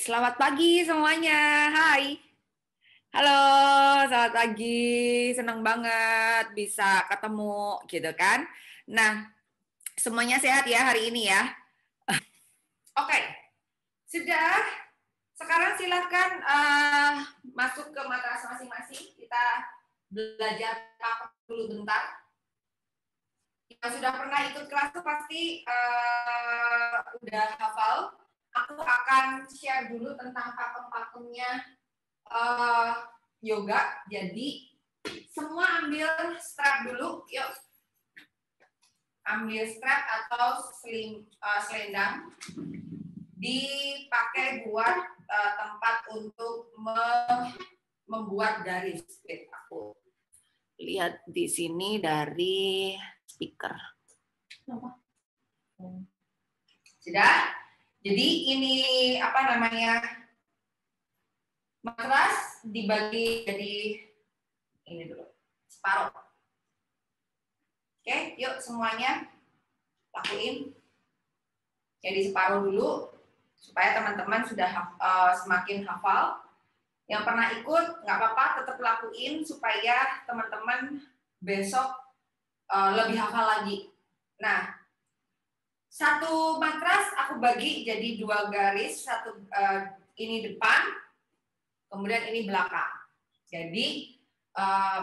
selamat pagi semuanya. Hai. Halo, selamat pagi. Senang banget bisa ketemu gitu kan. Nah, semuanya sehat ya hari ini ya. Oke, sudah. Sekarang silahkan masuk ke matras masing-masing. Kita belajar pakem dulu bentar. Yang sudah pernah ikut kelas tuh pasti udah hafal. Aku akan share dulu tentang pakem-pakemnya yoga. Jadi semua ambil strap dulu, yuk. Ambil strap atau selendang, dipakai buat tempat untuk membuat garis. Oke, aku lihat di sini dari speaker. Sudah? Jadi ini apa namanya? Matras dibagi jadi ini dulu, separuh. Oke, yuk semuanya lakuin. Jadi separuh dulu supaya teman-teman sudah semakin hafal. Yang pernah ikut nggak apa-apa, tetap lakuin supaya teman-teman besok lebih hafal lagi. Nah, satu matras aku bagi jadi 2 garis, satu ini depan, kemudian ini belakang. Jadi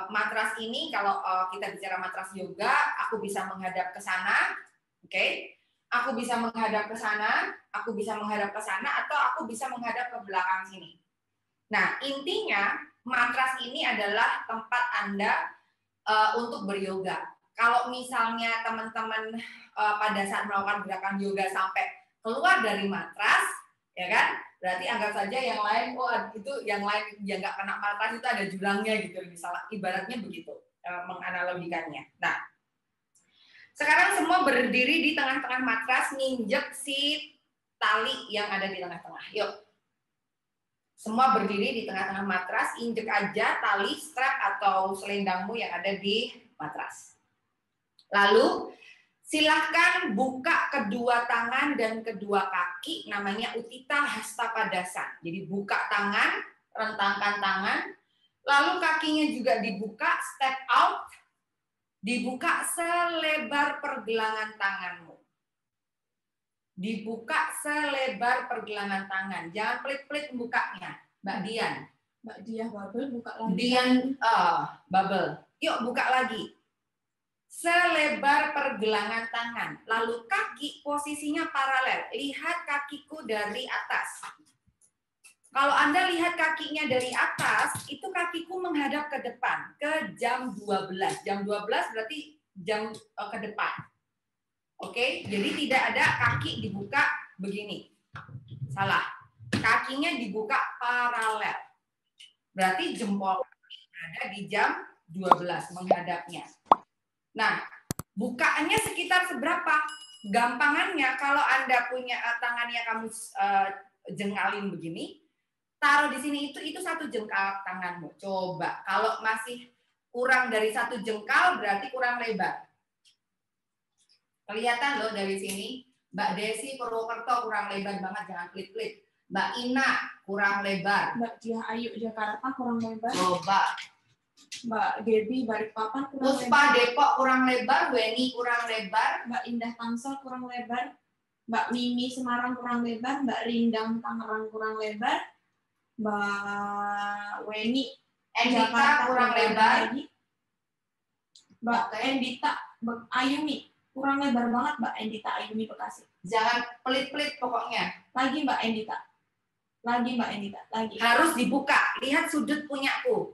matras ini kalau kita bicara matras yoga, aku bisa menghadap ke sana, oke? Aku bisa menghadap ke sana, aku bisa menghadap ke sana, atau aku bisa menghadap ke belakang sini. Nah, intinya matras ini adalah tempat Anda untuk beryoga. Kalau misalnya teman-teman pada saat melakukan gerakan yoga sampai keluar dari matras, ya kan? Berarti anggap saja yang lain, itu yang lain yang nggak kena matras itu ada jurangnya gitu, misalnya ibaratnya begitu menganalogikannya. Nah, sekarang semua berdiri di tengah-tengah matras, nginjek si tali yang ada di tengah-tengah. Yuk, semua berdiri di tengah-tengah matras, injek aja tali strap atau selendangmu yang ada di matras. Lalu silahkan buka kedua tangan dan kedua kaki, namanya Utthita Hasta Padasana. Jadi buka tangan, rentangkan tangan, lalu kakinya juga dibuka, step out, dibuka selebar pergelangan tanganmu. Dibuka selebar pergelangan tangan, jangan pelit-pelit membukanya, Mbak Dian. Mbak Diah Bubble buka lagi. Dian Bubble. Yuk buka lagi. Selebar pergelangan tangan. Lalu kaki posisinya paralel. Lihat kakiku dari atas. Kalau Anda lihat kakinya dari atas, itu kakiku menghadap ke depan, ke jam 12. Jam 12 berarti jam ke depan. Oke, jadi tidak ada kaki dibuka begini. Salah. Kakinya dibuka paralel. Berarti jempol ada di jam 12 menghadapnya. Nah, bukaannya sekitar seberapa? Gampangannya kalau Anda punya tangannya kamu jengkalin begini, taruh di sini itu 1 jengkal tanganmu. Coba, kalau masih kurang dari 1 jengkal berarti kurang lebar. Kelihatan loh dari sini. Mbak Desi Purwokerto kurang lebar banget, jangan pelit-pelit. Mbak Ina kurang lebar. Mbak Diah Ayu Jakarta kurang lebar. Coba. Mbak Debbie Balikpapan kurang Puspa lebar. Depok kurang lebar, Weni kurang lebar. Mbak Indah Tangsel kurang lebar. Mbak Mimi Semarang kurang lebar. Mbak Rindang Tangerang kurang lebar. Mbak Weni Endita kurang lebar. Mbak Endita Ayumi kurang lebar banget, Mbak Endita Ayumi Bekasi. Jangan pelit-pelit pokoknya. Lagi Mbak Endita. Lagi Mbak Endita, lagi. Harus dibuka. Lihat sudut punyaku.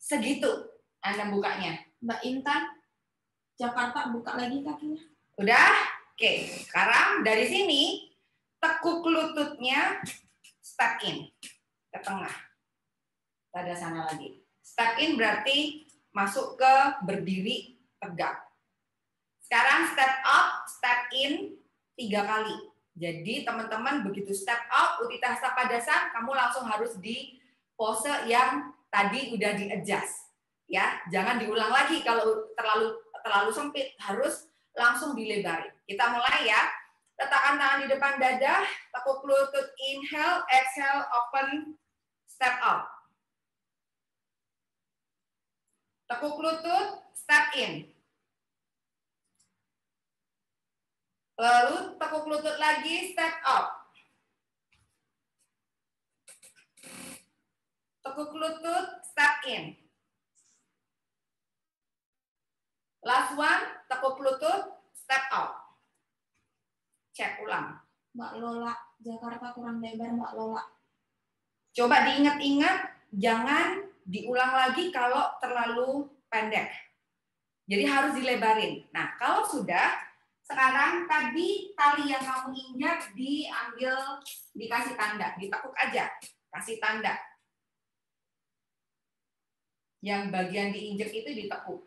Segitu Anda bukanya. Mbak Intan Jakarta buka lagi kakinya. Udah? Oke, sekarang dari sini tekuk lututnya step in ke tengah. Pada sana lagi. Step in berarti masuk ke berdiri tegak. Sekarang step out, step in 3 kali. Jadi teman-teman begitu step out, Utthita Hasta Padasana, kamu langsung harus di pose yang tadi udah di-adjust. Ya, jangan diulang lagi kalau terlalu sempit, harus langsung dilebarin. Kita mulai ya. Letakkan tangan di depan dada, tekuk lutut, inhale, exhale, open, step out. Tekuk lutut, step in. Lalu tekuk lutut lagi, step out. Tekuk lutut, step in. Last one, tekuk lutut, step out. Cek ulang. Mbak Lola, Jakarta kurang lebar Mbak Lola. Coba diingat-ingat, jangan diulang lagi kalau terlalu pendek. Jadi harus dilebarin. Nah, kalau sudah, sekarang tadi tali yang kamu injak diambil, dikasih tanda, ditekuk aja, kasih tanda. Yang bagian diinjak itu ditekuk.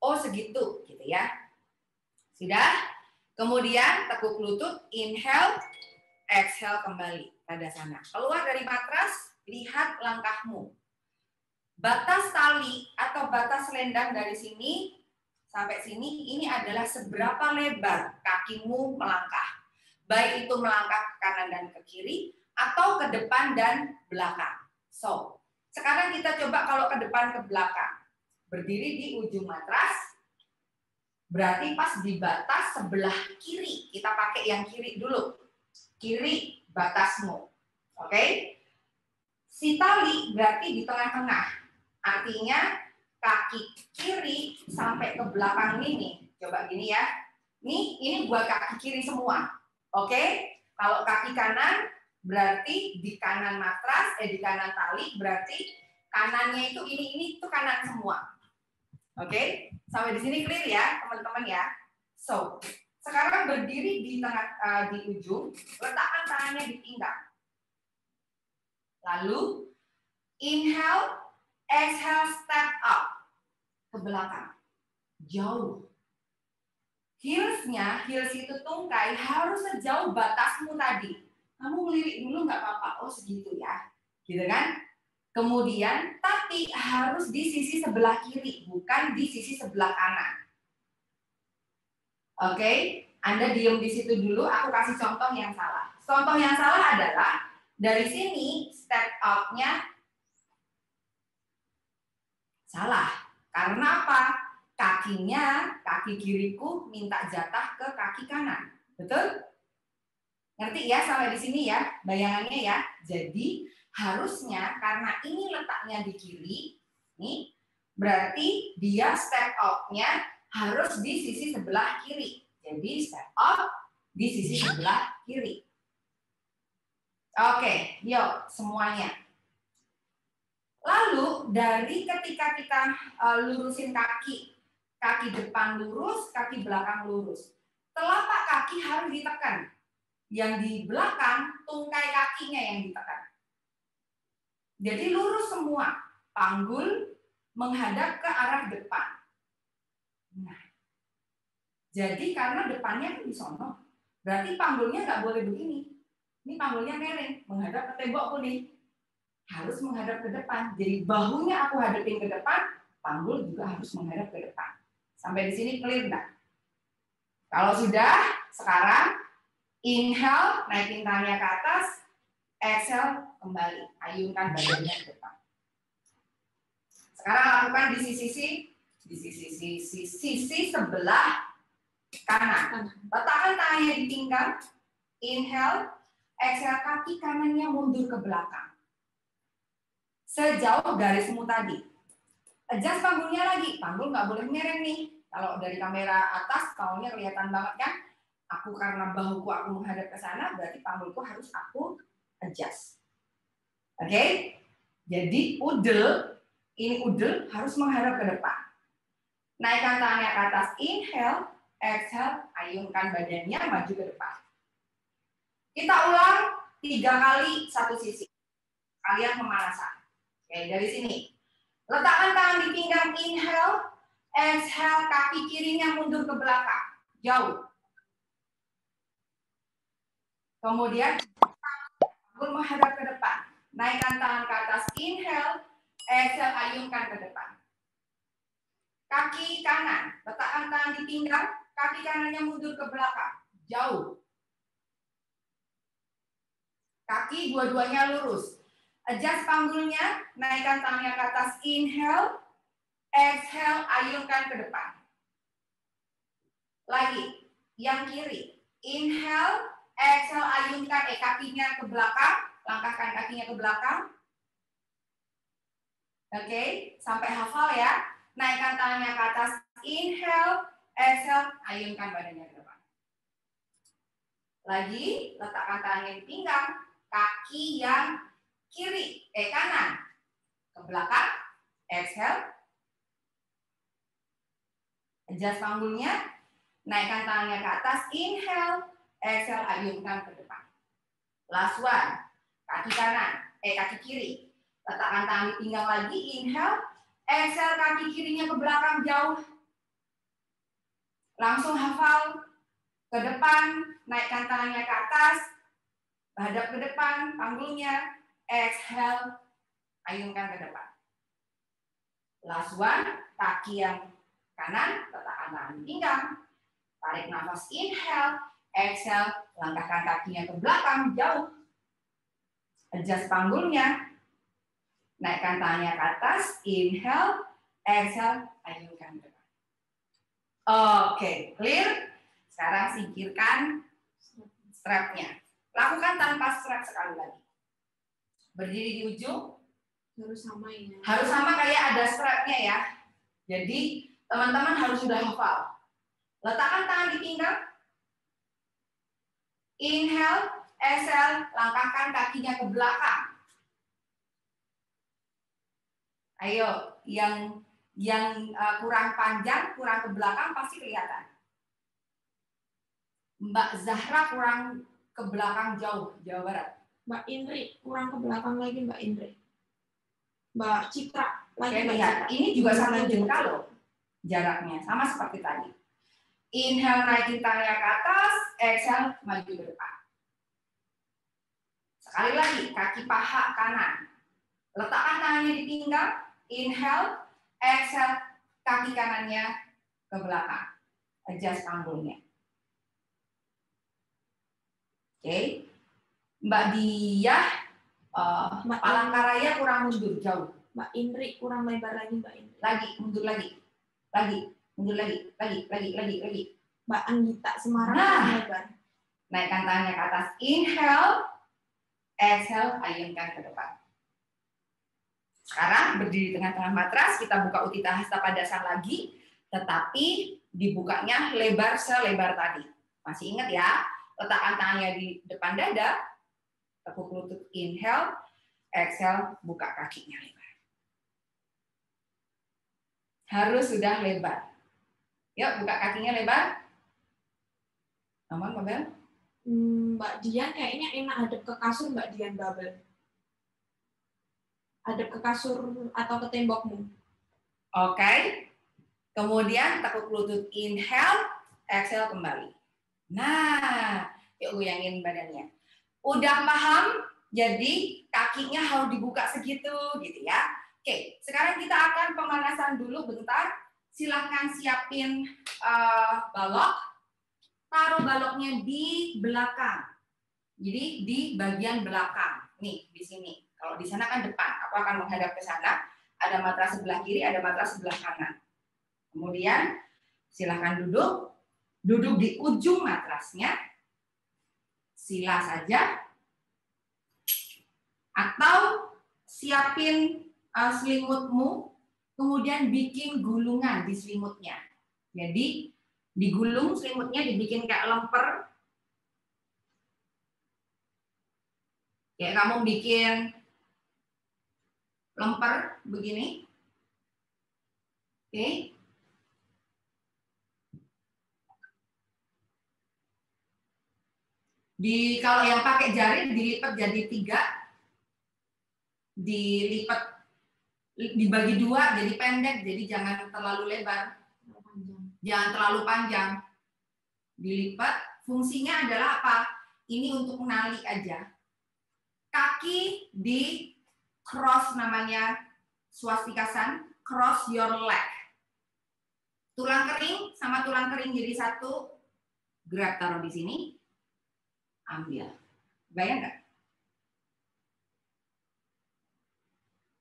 Oh segitu, gitu ya. Sudah? Kemudian tekuk lutut, inhale, exhale kembali pada sana. Keluar dari matras, lihat langkahmu. Batas tali atau batas selendang dari sini sampai sini ini adalah seberapa lebar kakimu melangkah. Baik itu melangkah ke kanan dan ke kiri atau ke depan dan belakang. So, sekarang kita coba kalau ke depan ke belakang. Berdiri di ujung matras. Berarti pas di batas sebelah kiri. Kita pakai yang kiri dulu. Kiri batasmu. Oke? Si tali berarti di tengah-tengah. Artinya kaki kiri sampai ke belakang ini. Coba gini ya. Ini buat kaki kiri semua. Oke? Kalau kaki kanan berarti di kanan matras, di kanan tali berarti kanannya itu ini itu kanan semua. Oke? Sampai di sini clear ya, teman-teman ya. So, sekarang berdiri di tengah di ujung, letakkan tangannya di pinggang. Lalu inhale, exhale, step up ke belakang. Jauh. Heelsnya, heels itu tungkai harus sejauh batasmu tadi. Kamu ngelirik dulu nggak apa-apa, oh segitu ya. Gitu kan? Kemudian, tapi harus di sisi sebelah kiri, bukan di sisi sebelah kanan. Oke, Anda diem di situ dulu, aku kasih contoh yang salah. Contoh yang salah adalah, dari sini step out-nya salah. Karena apa? Kakinya, kaki kiriku minta jatah ke kaki kanan. Betul? Ngerti ya sampai di sini ya, bayangannya ya. Jadi, harusnya karena ini letaknya di kiri, nih, berarti dia step out-nya harus di sisi sebelah kiri. Jadi step out di sisi sebelah kiri. Oke, yuk semuanya. Lalu dari ketika kita lurusin kaki depan lurus, kaki belakang lurus. Telapak kaki harus ditekan. Yang di belakang tungkai kakinya yang ditekan. Jadi lurus semua, panggul menghadap ke arah depan. Nah, jadi karena depannya kan di sono, berarti panggulnya nggak boleh begini. Ini panggulnya miring, menghadap ke tembok kuning. Harus menghadap ke depan. Jadi bahunya aku hadapin ke depan, panggul juga harus menghadap ke depan. Sampai di sini clear nggak? Kalau sudah, sekarang inhale, naikin tangannya ke atas, exhale, kembali, ayunkan badannya ke depan. Sekarang lakukan di sisi sebelah kanan. Letakkan tangannya di pinggang, inhale, exhale, kaki kanannya mundur ke belakang. Sejauh garismu tadi. Adjust panggulnya lagi, panggul nggak boleh miring nih. Kalau dari kamera atas, panggulnya kelihatan banget kan? Aku karena bahuku aku menghadap ke sana, berarti panggulku harus aku adjust. Oke, jadi ini udel harus menghadap ke depan. Naikkan tangannya ke atas, inhale, exhale, ayunkan badannya maju ke depan. Kita ulang 3 kali satu sisi. Kalian pemanasan. Oke, dari sini. Letakkan tangan di pinggang, inhale, exhale, kaki kirinya mundur ke belakang, jauh. Kemudian, panggul menghadap ke depan. Naikkan tangan ke atas, inhale, exhale, ayunkan ke depan. Kaki kanan, letakkan tangan di pinggang, kaki kanannya mundur ke belakang, jauh. Kaki dua-duanya lurus. Adjust panggulnya, naikkan tangannya ke atas, inhale, exhale, ayunkan ke depan. Lagi, yang kiri. Inhale, exhale, ayunkan kakinya ke belakang, langkahkan kakinya ke belakang. Oke, sampai hafal ya. Naikkan tangannya ke atas, inhale, exhale, ayunkan badannya ke depan. Lagi, letakkan tangannya di pinggang, kaki yang kiri, kanan, ke belakang, exhale. Adjust panggulnya, naikkan tangannya ke atas, inhale, exhale, ayunkan ke depan. Last one, kaki kanan, kaki kiri. Letakkan tangan di pinggang lagi, inhale, exhale, kaki kirinya ke belakang jauh. Langsung hafal, ke depan, naikkan tangannya ke atas, hadap ke depan, panggulnya, exhale, ayunkan ke depan. Last one, kaki yang kanan, letakkan tangan di pinggang, tarik nafas, inhale, exhale, langkahkan kakinya ke belakang jauh. Adjust panggulnya, naikkan tangannya ke atas, inhale, exhale, ayunkan ke depan. Oke, clear? Sekarang singkirkan strapnya. Lakukan tanpa strap sekali lagi. Berdiri di ujung. Harus sama ya. Harus sama kayak ada strapnya ya. Jadi teman-teman harus sudah hafal. Letakkan tangan di pinggang. Inhale, exhale, langkahkan kakinya ke belakang. Ayo, yang kurang panjang, kurang ke belakang pasti kelihatan. Mbak Zahra kurang ke belakang jauh, Jawa Barat. Mbak Indri kurang ke belakang lagi, Mbak Indri. Mbak Citra lagi. Oke, lihat. Ini juga satu jengkal loh jaraknya, sama seperti tadi. Inhale, naikin tangannya ke atas, exhale, maju ke depan. Sekali lagi, kaki paha kanan. Letakkan tangannya di pinggang, inhale, exhale, kaki kanannya ke belakang. Adjust panggulnya. Oke, Mbak Diah, Palangkaraya kurang mundur jauh. Mbak Indri kurang lebar lagi, Mbak Indri. Lagi, mundur lagi. Mundur lagi. Mbak Anggita Semarang Nah, lebar. Naikkan tangannya ke atas, inhale, exhale, ayunkan ke depan. Sekarang berdiri di tengah-tengah matras, kita buka Utthita Hasta Padasana lagi, tetapi dibukanya lebar selebar tadi. Masih ingat ya? Letakkan tangannya di depan dada, tekuk lutut, inhale, exhale, buka kakinya lebar. Harus sudah lebar. Yuk, buka kakinya lebar. Aman, Mbak Bel? Mbak Dian kayaknya enak hadap ke kasur, Mbak Dian Babel. Hadap ke kasur atau ke tembokmu. Oke. Kemudian tekuk lutut, inhale, exhale kembali. Nah, yuk goyangin badannya. Udah paham? Jadi kakinya harus dibuka segitu, gitu ya. Oke, sekarang kita akan pemanasan dulu bentar. Silahkan siapin balok. Taruh baloknya di belakang. Jadi di bagian belakang. Nih, di sini. Kalau di sana kan depan. Aku akan menghadap ke sana. Ada matras sebelah kiri, ada matras sebelah kanan. Kemudian silahkan duduk. Duduk di ujung matrasnya, sila saja, atau siapin selimutmu, kemudian bikin gulungan di selimutnya. Jadi digulung selimutnya, dibikin kayak lemper, kayak kamu bikin lemper begini. Oke. Kalau yang pakai jari dilipat jadi 3, dibagi 2 jadi pendek, jadi jangan terlalu lebar, jangan terlalu panjang. Dilipat, fungsinya adalah apa? Ini untuk menali aja. Kaki di cross, namanya swastikasan, cross your leg. Tulang kering sama tulang kering jadi satu, grab taruh di sini. Ambil. Bayang nggak?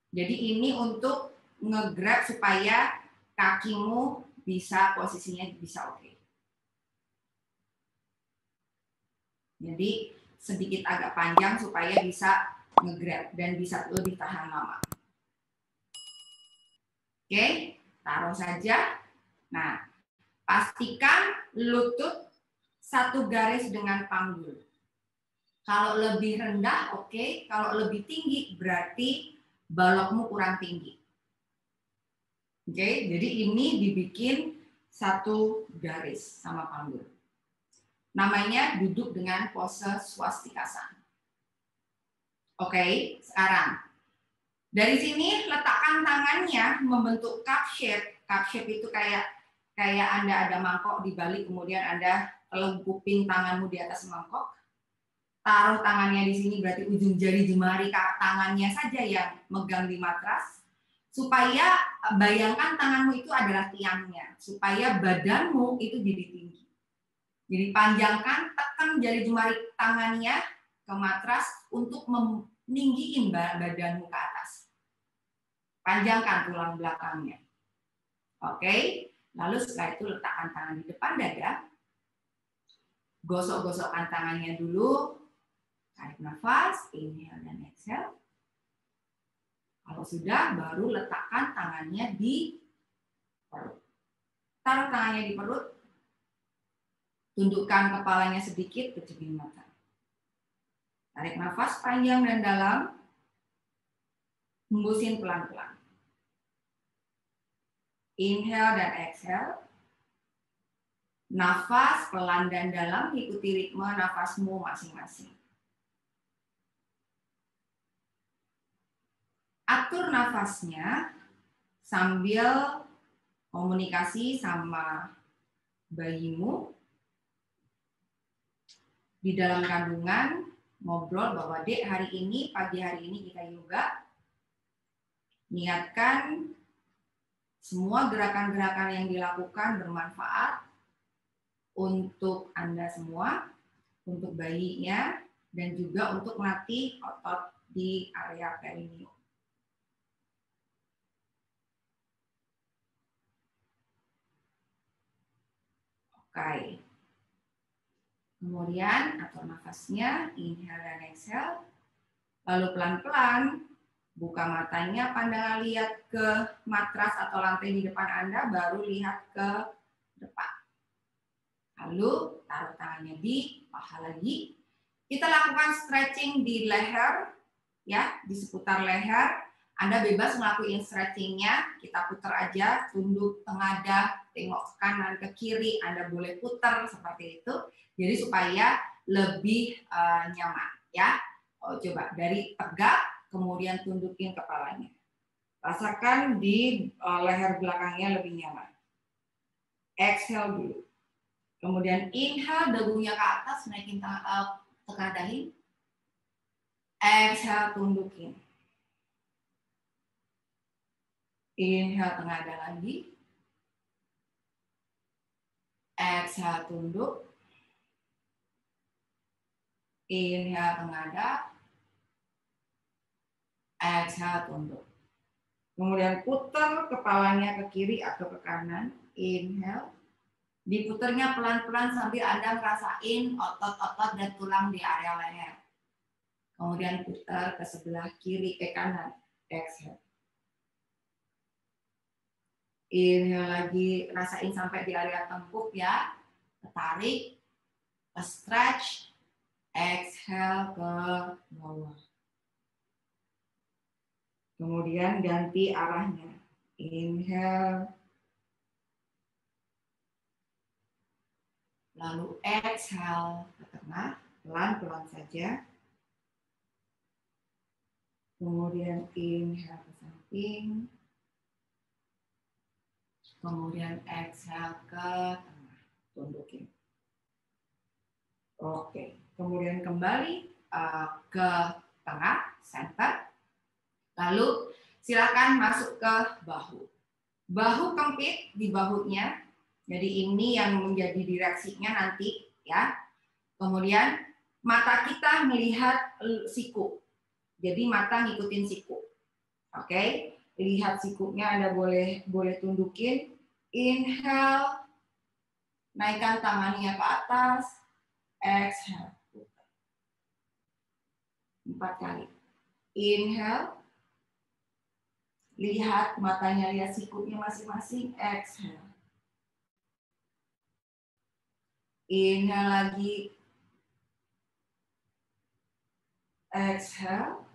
Jadi ini untuk nge-grab supaya kakimu bisa posisinya bisa oke. Jadi sedikit agak panjang supaya bisa nge-grab dan bisa lebih tahan lama. Oke, taruh saja. Nah, pastikan lutut satu garis dengan panggul. Kalau lebih rendah, oke. Kalau lebih tinggi, berarti balokmu kurang tinggi. Oke, jadi ini dibikin satu garis sama panggul. Namanya duduk dengan pose swastikasana. Oke, sekarang dari sini letakkan tangannya membentuk cup shape. Cup shape itu kayak Anda ada mangkok di balik, kemudian Anda kelengkupin tanganmu di atas mangkok. Taruh tangannya di sini, berarti ujung jari jemari tangannya saja yang megang di matras. Supaya bayangkan tanganmu itu adalah tiangnya, supaya badanmu itu jadi tinggi. Jadi panjangkan, tekan jari jemari tangannya ke matras untuk meninggiin badanmu ke atas. Panjangkan tulang belakangnya. Oke, lalu setelah itu letakkan tangan di depan dada. Gosok-gosokkan tangannya dulu. Tarik nafas, inhale dan exhale. Kalau sudah, baru letakkan tangannya di perut. Taruh tangannya di perut. Tundukkan kepalanya sedikit, pejamkan mata. Tarik nafas panjang dan dalam. Hembusin pelan-pelan. Inhale dan exhale. Nafas pelan dan dalam, ikuti ritme nafasmu masing-masing. Atur nafasnya sambil komunikasi sama bayimu. Di dalam kandungan, ngobrol bahwa Dek, hari ini, pagi hari ini kita yoga. Niatkan semua gerakan-gerakan yang dilakukan bermanfaat untuk Anda semua, untuk bayinya, dan juga untuk melatih otot di area perineum. Oke. Kemudian atur nafasnya, inhale dan exhale. Lalu pelan-pelan buka matanya, pandangan lihat ke matras atau lantai di depan Anda, baru lihat ke depan. Lalu taruh tangannya di paha lagi. Kita lakukan stretching di leher, ya, di seputar leher. Anda bebas ngelakuin stretchingnya, kita putar aja, tunduk, tengadah, tengok ke kanan, ke kiri, Anda boleh putar seperti itu. Jadi supaya lebih nyaman, ya. Coba dari tegak, kemudian tundukin kepalanya. Rasakan di leher belakangnya lebih nyaman. Exhale dulu. Kemudian inhale, dagunya ke atas, naikin tengah dahi. Exhale, tundukin. Inhale, tengadah lagi. Exhale, tunduk. Inhale, tengadah. Exhale, tunduk. Kemudian putar kepalanya ke kiri atau ke kanan. Inhale. Diputarnya pelan-pelan sambil Anda ngerasain otot-otot dan tulang di area leher. Kemudian putar ke sebelah kiri, ke kanan. Exhale. Inhale lagi, rasain sampai di area tengkuk ya. Tarik, stretch, exhale ke bawah. Kemudian ganti arahnya. Inhale. Lalu exhale ke tengah, pelan-pelan saja. Kemudian inhale ke samping. Kemudian exhale ke tengah, tundukin. Oke, kemudian kembali ke tengah, center. Lalu silakan masuk ke bahu. Bahu kempit di bahunya. Jadi ini yang menjadi direksinya nanti, ya. Kemudian mata kita melihat siku. Jadi mata ngikutin siku. Oke, lihat sikunya Anda boleh tundukin. Inhale, naikkan tangannya ke atas. Exhale. 4 kali. Inhale. Lihat matanya, lihat sikunya masing-masing. Exhale. Inhale lagi. Exhale.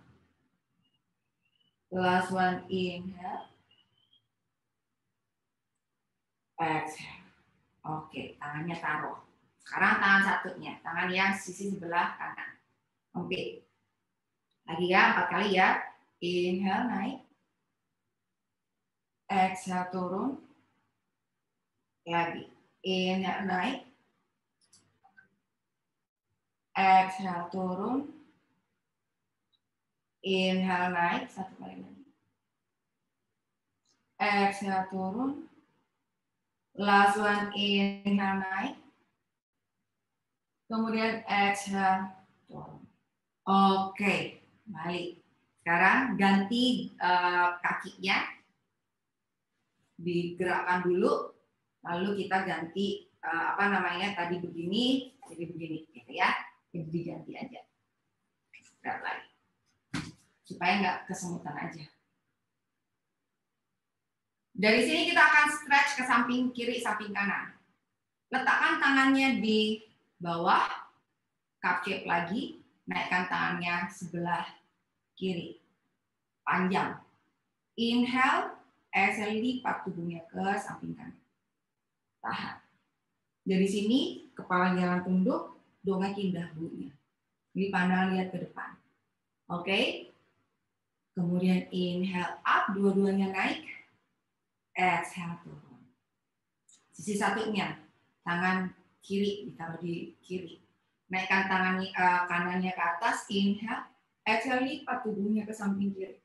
Last one, inhale. Exhale. Oke, tangannya taruh. Sekarang tangan satunya, tangan yang sisi sebelah kanan. Oke. Lagi ya, 4 kali ya. Inhale, naik. Exhale, turun. Lagi. Inhale, naik. Exhale, turun. Inhale, naik. 1 kali lagi. Exhale, turun. Last one, inhale, naik. Kemudian exhale, turun. Oke, balik. Sekarang ganti kakinya. Digerakkan dulu. Lalu kita ganti tadi begini, jadi begini gitu ya. Jadi diganti aja. Gerak lagi. Supaya nggak kesemutan aja. Dari sini kita akan stretch ke samping kiri, samping kanan. Letakkan tangannya di bawah, cup shape lagi, naikkan tangannya sebelah kiri. Panjang. Inhale, exhale, lipat tubuhnya ke samping kanan. Tahan. Dari sini, kepala jangan tunduk, dongeng indah bunya. Jadi pandang lihat ke depan. Oke. Kemudian inhale up, dua-duanya naik. Exhale turun. Sisi satunya, tangan kiri ditaruh di kiri. Naikkan tangan kanannya ke atas, inhale. Exhale, lipat tubuhnya ke samping kiri.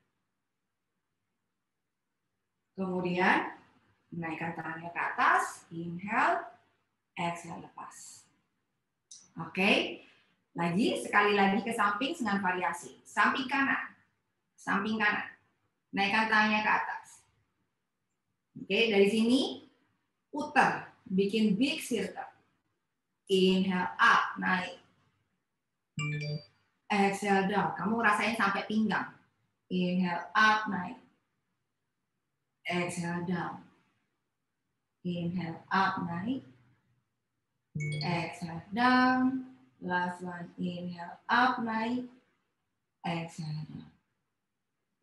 Kemudian naikkan tangannya ke atas, inhale. Exhale, lepas. Oke. Lagi, sekali lagi ke samping dengan variasi. Samping kanan. Samping kanan. Naikkan tangannya ke atas. Oke, dari sini putar, bikin big circle. Inhale up, naik. Exhale down. Kamu rasain sampai pinggang. Inhale up, naik. Exhale down. Inhale up, naik. Exhale down. Last one, inhale up, naik. Exhale down.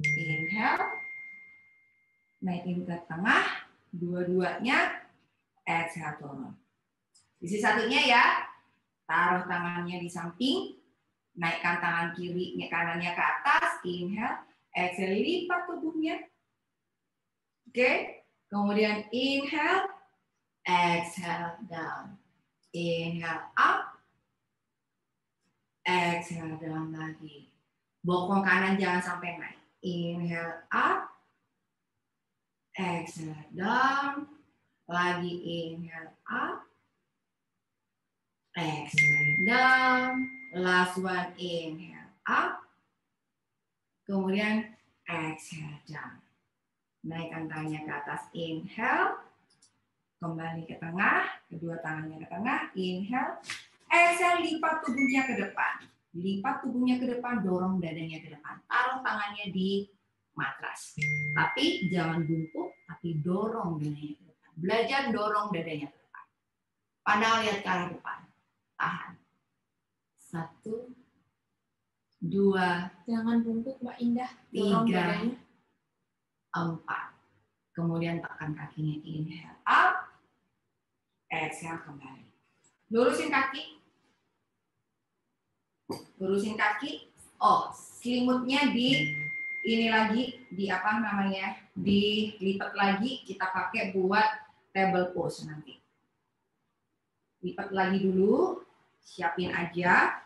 Inhale. Naikin ke tengah. Dua-duanya. Exhale turun. Sisi satunya ya. Taruh tangannya di samping. Naikkan tangan kiri, kanannya ke atas. Inhale. Exhale, lipat tubuhnya. Oke. Kemudian inhale. Exhale down. Inhale up. Exhale down lagi. Bokong kanan jangan sampai naik. Inhale up. Exhale down. Lagi inhale up. Exhale down. Last one, inhale up. Kemudian exhale down. Naikkan tangannya ke atas, inhale. Kembali ke tengah, kedua tangannya ke tengah, inhale. Exhale, lipat tubuhnya ke depan. Lipat tubuhnya ke depan, dorong dadanya ke depan. Taruh tangannya di matras. Tapi jangan bungkuk, tapi dorong dadanya ke depan. Belajar dorong dadanya ke depan. Pandang lihat ke arah depan. Tahan. 1, 2, jangan bungkuk Mbak Indah. 3, 4. Kemudian tekan kakinya, inhale up. Exhale kembali. Lurusin kaki. Lurusin kaki. Oh, selimutnya ini lagi dilipat lagi, kita pakai buat table pose nanti. Lipat lagi dulu, siapin aja,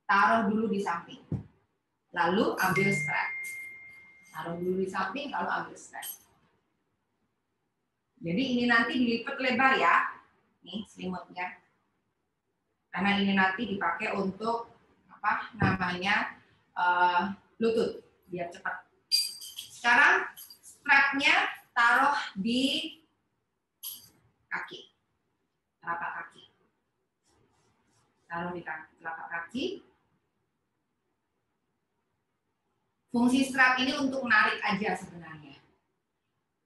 taruh dulu di samping, lalu ambil stretch. Taruh dulu di samping, lalu ambil stretch. Jadi ini nanti dilipat lebar ya, nih selimutnya. Karena ini nanti dipakai untuk lutut, biar cepat. Sekarang strapnya taruh di kaki, telapak kaki. Taruh di telapak kaki. Fungsi strap ini untuk menarik aja sebenarnya.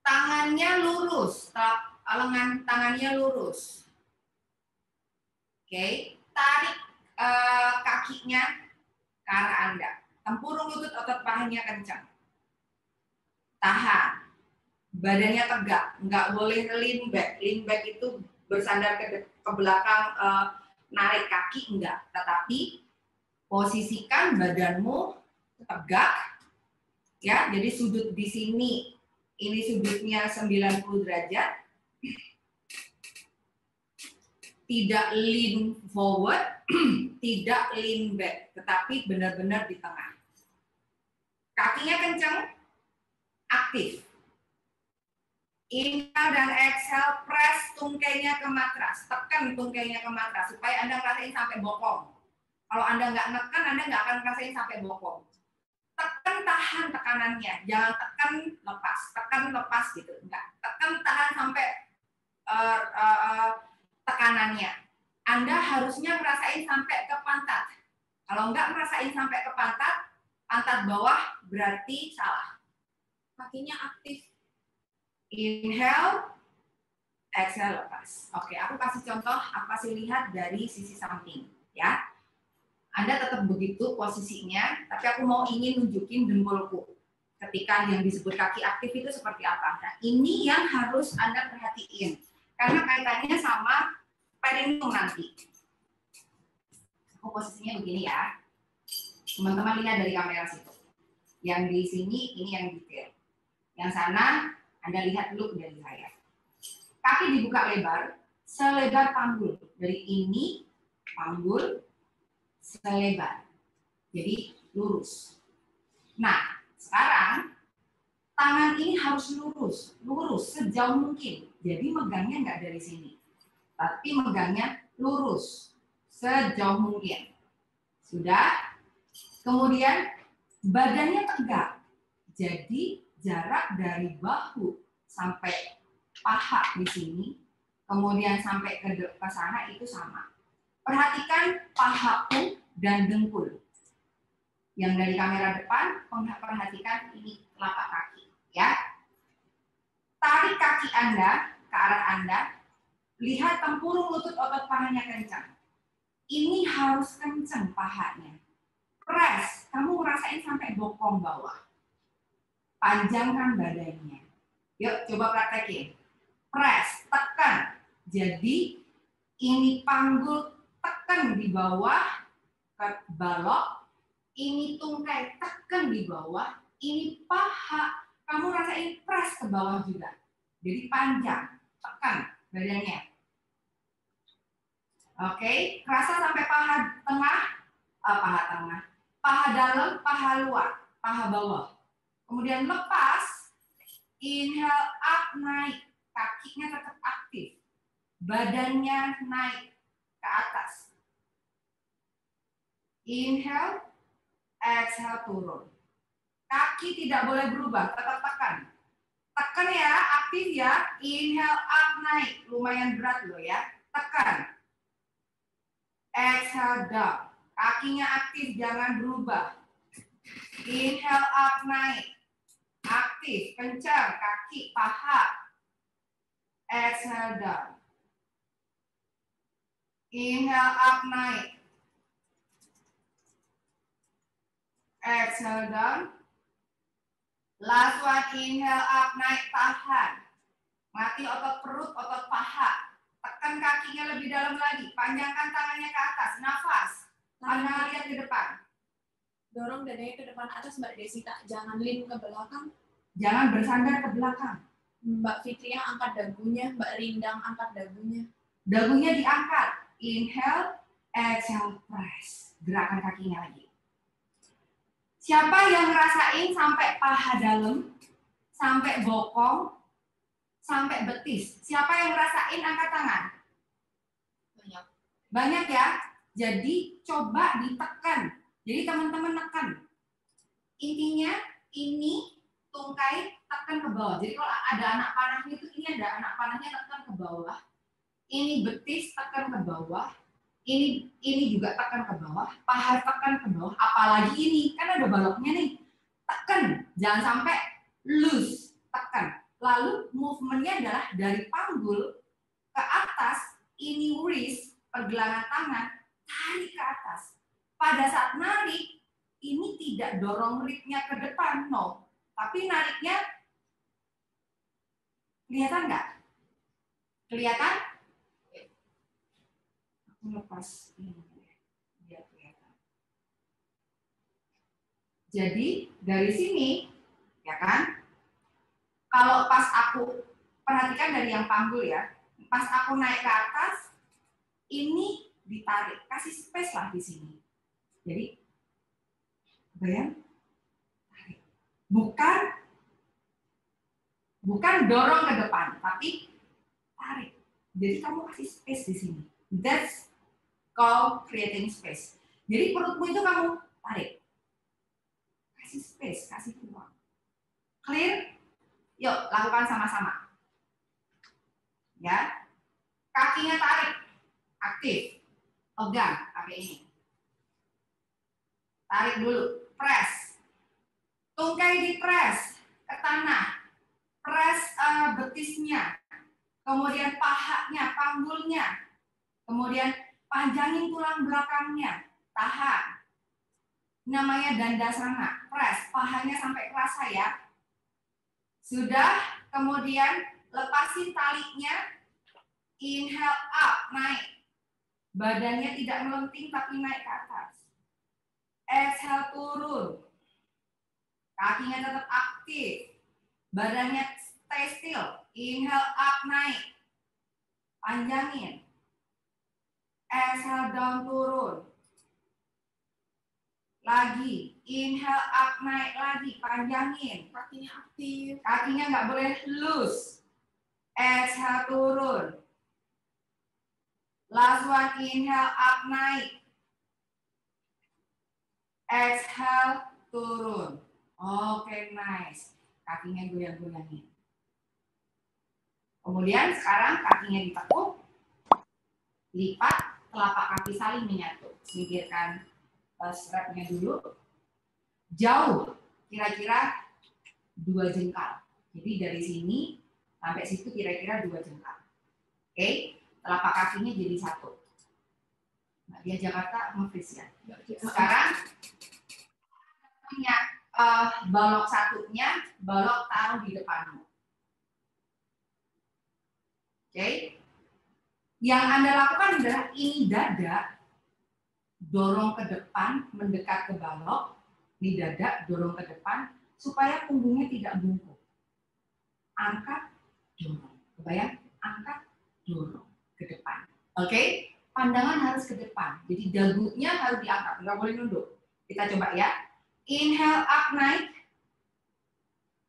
Tangannya lurus, lengan tangannya lurus. Oke, tarik kakinya ke arah Anda. Tempurung lutut, otot pahanya kencang. Tahan. Badannya tegak, nggak boleh lean back. Lean back itu bersandar ke belakang, narik kaki, enggak. Tetapi posisikan badanmu tegak. Ya, jadi sudut di sini, ini sudutnya 90 derajat. Tidak lean forward, tidak lean back, tetapi benar-benar di tengah. Kakinya kencang, aktif. Inhale dan exhale, press tungkainya ke matras, tekan tungkainya ke matras supaya Anda ngerasain sampai bokong. Kalau Anda nggak neken, Anda nggak akan ngerasain sampai bokong. Tekan, tahan tekanannya, jangan tekan lepas gitu, enggak. Tekan, tahan sampai tekanannya. Anda harusnya ngerasain sampai ke pantat. Kalau nggak ngerasain sampai ke pantat bawah berarti salah. Kakinya aktif. Inhale, exhale, lepas. Oke, aku kasih contoh, aku kasih lihat dari sisi samping, ya. Anda tetap begitu posisinya, tapi aku ingin nunjukin dengkulku. Ketika yang disebut kaki aktif itu seperti apa. Nah, ini yang harus Anda perhatiin. Karena kaitannya sama perineum nanti. Aku posisinya begini ya. Teman-teman lihat dari kamera situ. Yang di sini, ini yang detail. Yang sana, Anda lihat dulu dari saya. Kaki dibuka lebar, selebar panggul. Dari ini, panggul, selebar. Jadi lurus. Nah, sekarang tangan ini harus lurus sejauh mungkin. Jadi megangnya nggak dari sini, tapi megangnya lurus sejauh mungkin. Sudah. Kemudian badannya tegak. Jadi jarak dari bahu sampai paha di sini, kemudian sampai ke sana itu sama. Perhatikan pahaku dan dengkul. Yang dari kamera depan, perhatikan ini telapak kaki, ya. Tarik kaki Anda ke arah Anda. Lihat tempurung lutut, otot pahanya kencang. Ini harus kencang pahanya. Press, kamu ngerasain sampai bokong bawah. Panjangkan badannya. Yuk, coba praktekin. Press, tekan. Jadi ini panggul, tekan di bawah ke balok, ini tungkai, tekan di bawah, ini paha, kamu rasain press ke bawah juga. Jadi panjang, tekan badannya. Oke, kerasa sampai paha tengah, paha dalam, paha luar, paha bawah. Kemudian lepas, inhale up, naik, kakinya tetap aktif, badannya naik ke atas. Inhale, exhale, turun. Kaki tidak boleh berubah, tetap tekan. Tekan ya, aktif ya. Inhale, up, naik. Lumayan berat loh ya. Tekan. Exhale, down. Kakinya aktif, jangan berubah. Inhale, up, naik. Aktif, kencang, kaki, paha. Exhale, down. Inhale, up, naik. Exhale, down. Last one, inhale, up, naik, tahan. Mati otot perut, otot paha. Tekan kakinya lebih dalam lagi. Panjangkan tangannya ke atas. Nafas. Anda lihat ke depan. Dorong dadanya ke depan atas, Mbak Desita. Jangan lean ke belakang. Jangan bersandar ke belakang. Mbak Fitria angkat dagunya, Mbak Rindang angkat dagunya. Dagunya diangkat. Inhale, exhale, press. Gerakan kakinya lagi. Siapa yang ngerasain sampai paha dalam, sampai bokong, sampai betis? Siapa yang ngerasain angkat tangan? Banyak. Banyak ya? Jadi coba ditekan. Jadi teman-teman nekan. Intinya ini tungkai tekan ke bawah. Jadi kalau ada anak panahnya itu, ini ada anak panahnya tekan ke bawah. Ini betis tekan ke bawah. Ini juga tekan ke bawah. Paha tekan ke bawah. Apalagi ini, kan ada baloknya nih. Tekan, jangan sampai loose, tekan. Lalu movementnya adalah dari panggul ke atas, ini wrist, pergelangan tangan, tarik ke atas. Pada saat narik, ini tidak dorong ribnya ke depan, no. Tapi nariknya, kelihatan nggak? Kelihatan? Aku lepas ini, biar kelihatan. Jadi, dari sini, ya kan? Kalau pas aku, perhatikan dari yang panggul ya, pas aku naik ke atas, ini ditarik, kasih space lah di sini. Jadi, bayang, tarik. Bukan dorong ke depan, tapi tarik. Jadi kamu kasih space di sini. That's called creating space. Jadi perutmu itu kamu tarik, kasih space, kasih ruang. Clear? Yuk, lakukan sama-sama. Ya, kakinya tarik, aktif, pegang pakai ini. Tarik dulu, press. Tungkai di press ke tanah. Press betisnya. Kemudian pahanya, panggulnya. Kemudian panjangin tulang belakangnya. Tahan. Namanya dandasana. Press, pahanya sampai kerasa ya. Sudah, kemudian lepasin talinya. Inhale up, naik. Badannya tidak melenting tapi naik ke atas. Exhale turun. Kakinya tetap aktif. Badannya stay still. Inhale up, naik. Panjangin. Exhale down, turun. Lagi. Inhale up, naik lagi. Panjangin. Kakinya aktif. Kakinya nggak boleh loose. Exhale turun. Last one. Inhale up, naik. Exhale turun. Oke, nice. Kakinya goyang-goyangin. Kemudian sekarang kakinya ditekuk, lipat, telapak kaki saling menyatu. Singkirkan strapnya dulu. Jauh, kira-kira 2 jengkal. Jadi dari sini sampai situ kira-kira 2 jengkal. Oke, telapak kakinya jadi satu. Nah, dia Jakarta memfreeze ya. Sekarang punya balok satunya, balok taruh di depanmu. Oke. Yang Anda lakukan adalah ini dada, dorong ke depan, mendekat ke balok, ini dada, dorong ke depan, supaya punggungnya tidak bungkuk. Angkat, dorong. Kebayang? Angkat, dorong ke depan. Oke? Pandangan harus ke depan. Jadi dagunya harus diangkat, nggak boleh nunduk. Kita coba ya. Inhale up, naik.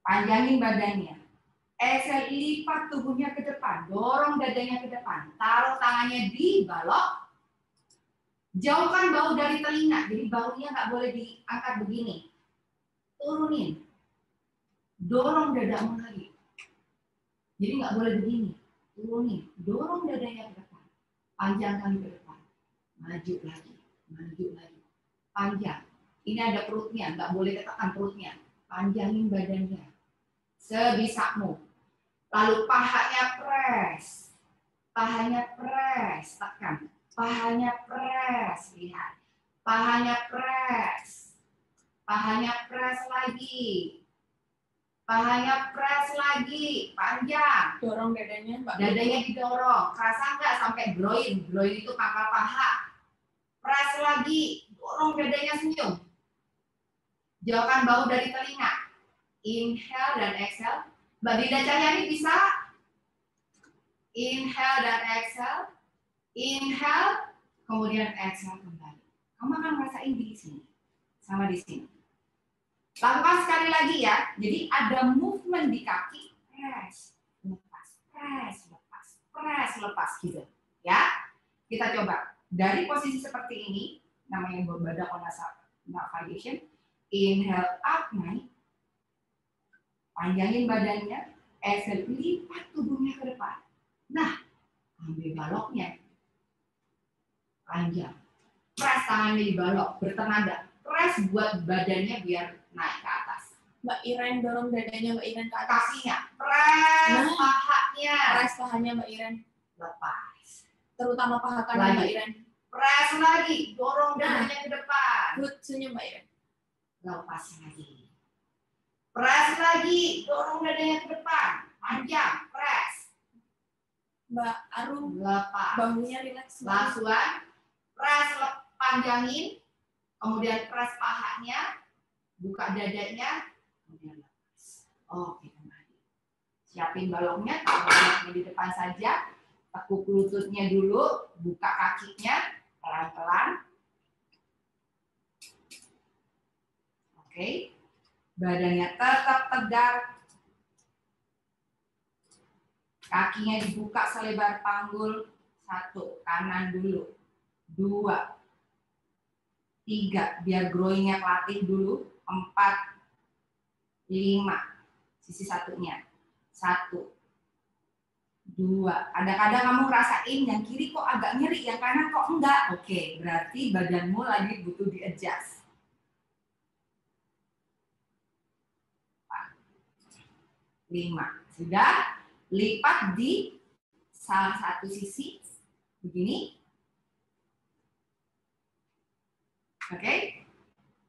Panjangin badannya. Exhale, lipat tubuhnya ke depan, dorong dadanya ke depan, taruh tangannya di balok, jauhkan bahu dari telinga, jadi bahunya nggak boleh diangkat begini, turunin, dorong dadamu lagi, jadi nggak boleh begini, turunin, dorong dadanya ke depan, panjangkan ke depan, maju lagi, panjang, ini ada perutnya, nggak boleh tekan perutnya, panjangin badannya, sebisamu. Lalu pahanya press, tekan, pahanya press, lihat, pahanya press lagi, panjang, Dorong dadanya, Mbak. dadanya didorong, kerasa nggak sampai groin itu pangkal paha, press lagi, dorong dadanya, senyum, jauhkan bahu dari telinga, inhale dan exhale. Mbak Dinda Cahyani bisa? Inhale dan exhale. Inhale, kemudian exhale kembali. Kamu akan ngerasain di sini. Sama di sini. Lakukan sekali lagi ya. Jadi ada movement di kaki. Press, lepas gitu. Ya. Kita coba. Dari posisi seperti ini, namanya Baddha Konasana variation. Inhale up, naik. Panjangin badannya, lipat tubuhnya ke depan. Nah, ambil baloknya. Panjang. Press tangannya di balok, bertenaga. Press buat badannya biar naik ke atas. Mbak Iren dorong dadanya Mbak Iren ke atas. Kakinya, press pahanya. Press pahanya Mbak Iren. Lepas. Terutama paha kanan Mbak Iren. Press lagi, dorong dadanya ke depan. Good, senyum Mbak Iren. Lepas lagi. Press lagi, dorong dadanya ke depan. Panjang, press. Mbak Arum, lepas. bahunya rileks. Last one, press panjangin, kemudian press pahanya, buka dadanya, kemudian lepas. Oke, kembali. Siapin baloknya, taruh di depan saja. Tekuk lututnya dulu, buka kakinya, pelan-pelan. Oke, badannya tetap tegak. Kakinya dibuka selebar panggul. 1, kanan dulu. 2, 3, biar groinnya kelatih dulu. 4, 5, sisi satunya. 1, 2. Kadang-kadang kamu rasain yang kiri kok agak nyeri, yang kanan kok enggak. Oke, berarti badanmu lagi butuh di-adjust. 5. Sudah, lipat di salah satu sisi begini. Oke.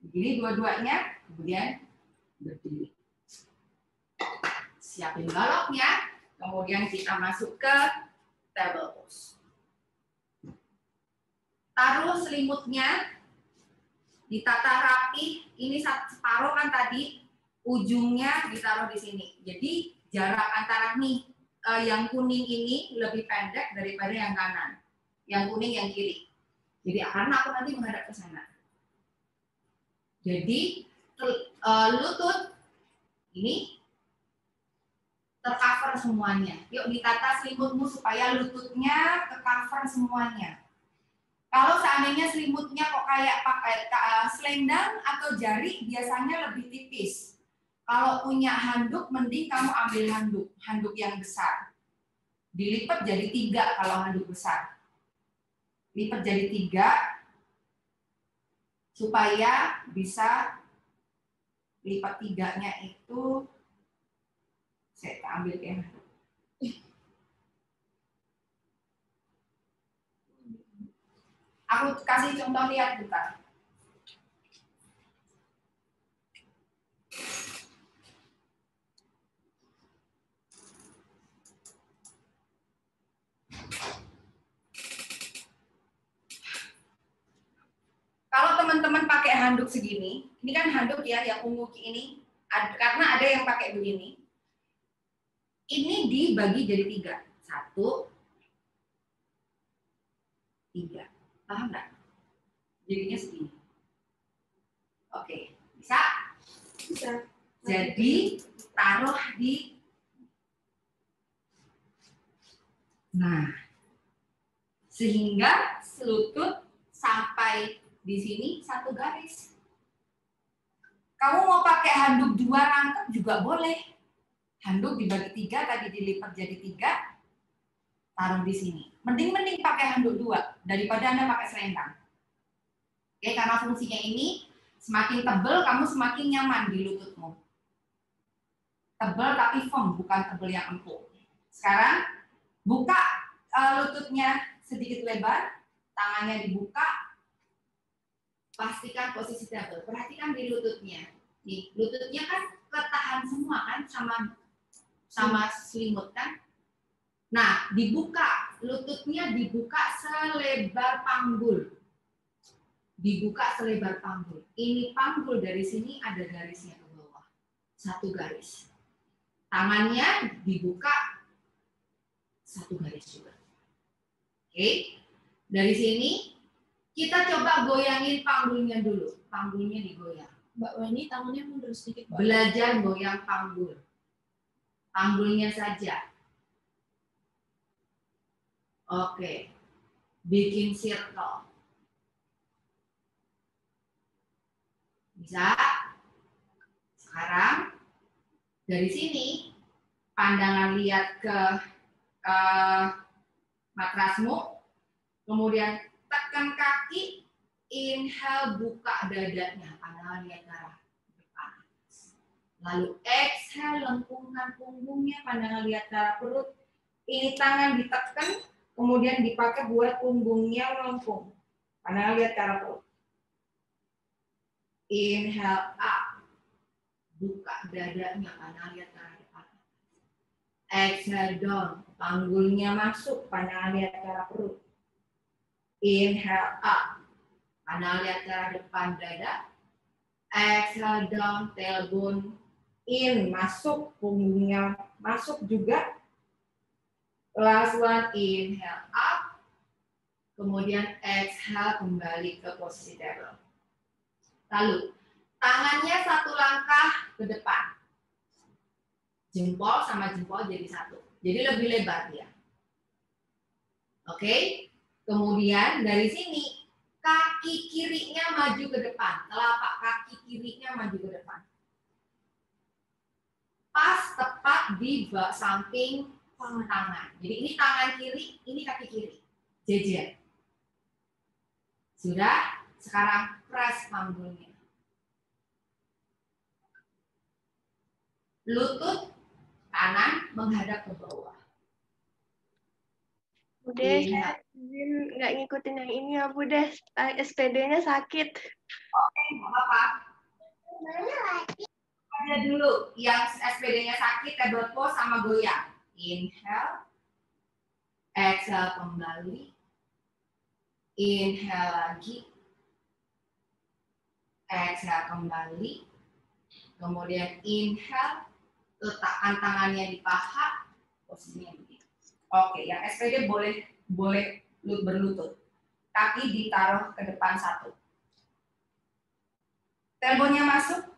Begini dua-duanya, kemudian berdiri. Siapin baloknya, kemudian kita masuk ke table pose. Taruh selimutnya, ditata rapi. Ini separuh kan tadi, ujungnya ditaruh di sini. Jadi jarak antara nih yang kuning ini lebih pendek daripada yang kanan. Yang kuning yang kiri. Jadi karena aku nanti menghadap ke sana. Jadi lutut ini tercover semuanya. Yuk ditata selimutmu supaya lututnya tercover semuanya. Kalau seandainya selimutnya kok kayak pakai selendang atau jari, biasanya lebih tipis. Kalau punya handuk, mending kamu ambil handuk yang besar. Dilipat jadi 3 kalau handuk besar. Lipat jadi 3 supaya bisa lipat 3-nya itu. Saya ambil ya. Aku kasih contoh lihat bentar. Kalau teman-teman pakai handuk segini, ini kan handuk ya yang ungu ini, karena ada yang pakai begini. Ini dibagi jadi 3. 1, 3. Paham nggak? Jadinya segini. Oke, bisa? Bisa. Jadi taruh di. Nah, sehingga selutut sampai di sini 1 garis. Kamu mau pakai handuk 2 rangkap juga boleh. Handuk dibagi 3, tadi dilipat jadi 3, taruh di sini. Mending pakai handuk 2 daripada Anda pakai selendang. Oke, karena fungsinya ini semakin tebal, kamu semakin nyaman di lututmu. Tebal tapi firm, bukan tebal yang empuk. Sekarang buka lututnya sedikit lebar, tangannya dibuka. Pastikan posisi double. Perhatikan di lututnya. Nih, lututnya kan ketahan semua kan sama selimut kan. Nah, dibuka lututnya, dibuka selebar panggul. Dibuka selebar panggul. Ini panggul dari sini ada garisnya ke bawah. 1 garis. Tangannya dibuka 1 garis juga. Oke. Dari sini kita coba goyangin panggulnya dulu. Panggulnya digoyang. Mbak Weni tangannya mundur sedikit. Mbak. Belajar goyang panggul. Panggulnya saja. Oke. Bikin circle. Bisa? Sekarang Dari sini, pandangan lihat ke matrasmu, kemudian tekan kaki, inhale buka dadanya, pandangan lihat ke arah depan. Lalu exhale lengkungkan punggungnya, pandangan lihat ke arah perut. Ini tangan ditekan, kemudian dipakai buat punggungnya melengkung. Pandangan lihat ke arah perut. Inhale up, buka dadanya, pandangan lihat ke arah depan. Exhale down, panggulnya masuk, pandangan lihat ke arah perut. Inhale up, pandangan lihat ke arah depan dada. Exhale down, tailbone in, masuk, punggungnya masuk juga. Last one, inhale up, kemudian exhale kembali ke posisi table. Lalu, tangannya satu langkah ke depan. Jempol sama jempol jadi satu. Jadi lebih lebar dia. Oke? Kemudian dari sini, kaki kirinya maju ke depan. Telapak kaki kirinya maju ke depan. Pas tepat di samping tangan. Jadi ini tangan kiri, ini kaki kiri. Jejer. Sudah? Sekarang press panggulnya. Lutut kanan menghadap ke bawah. Bude, saya nggak ngikutin yang ini ya, Bude. SPD-nya sakit. Oke, nggak apa-apa. Ada dulu yang SPD-nya sakit, table pose sama goyang. Inhale. Exhale kembali. Inhale lagi. Exhale kembali. Kemudian inhale. Letakkan tangannya di paha. Posisinya begini. Oke, yang SPD boleh berlutut. Kaki ditaruh ke depan satu. Tailbone-nya masuk.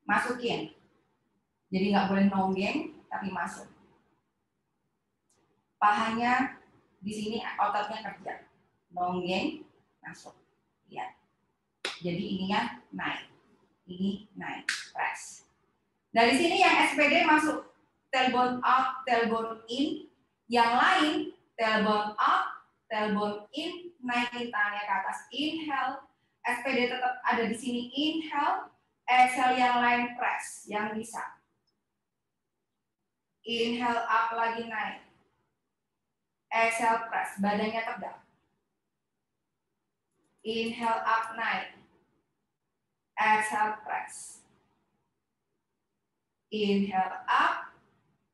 Masukin. Jadi nggak boleh nonggeng, tapi masuk. Pahanya di sini ototnya kerja. Nonggeng, masuk. Lihat. Jadi ininya naik. Ini naik. Press. Dari sini yang SPD masuk. Tailbone up, tailbone in. Yang lain, tailbone up, tailbone in. Naikin tangannya ke atas. Inhale. SPD tetap ada di sini. Inhale. Exhale yang lain press. Yang bisa. Inhale up lagi naik. Exhale press, badannya tegak. Inhale up naik. Exhale press. Inhale up.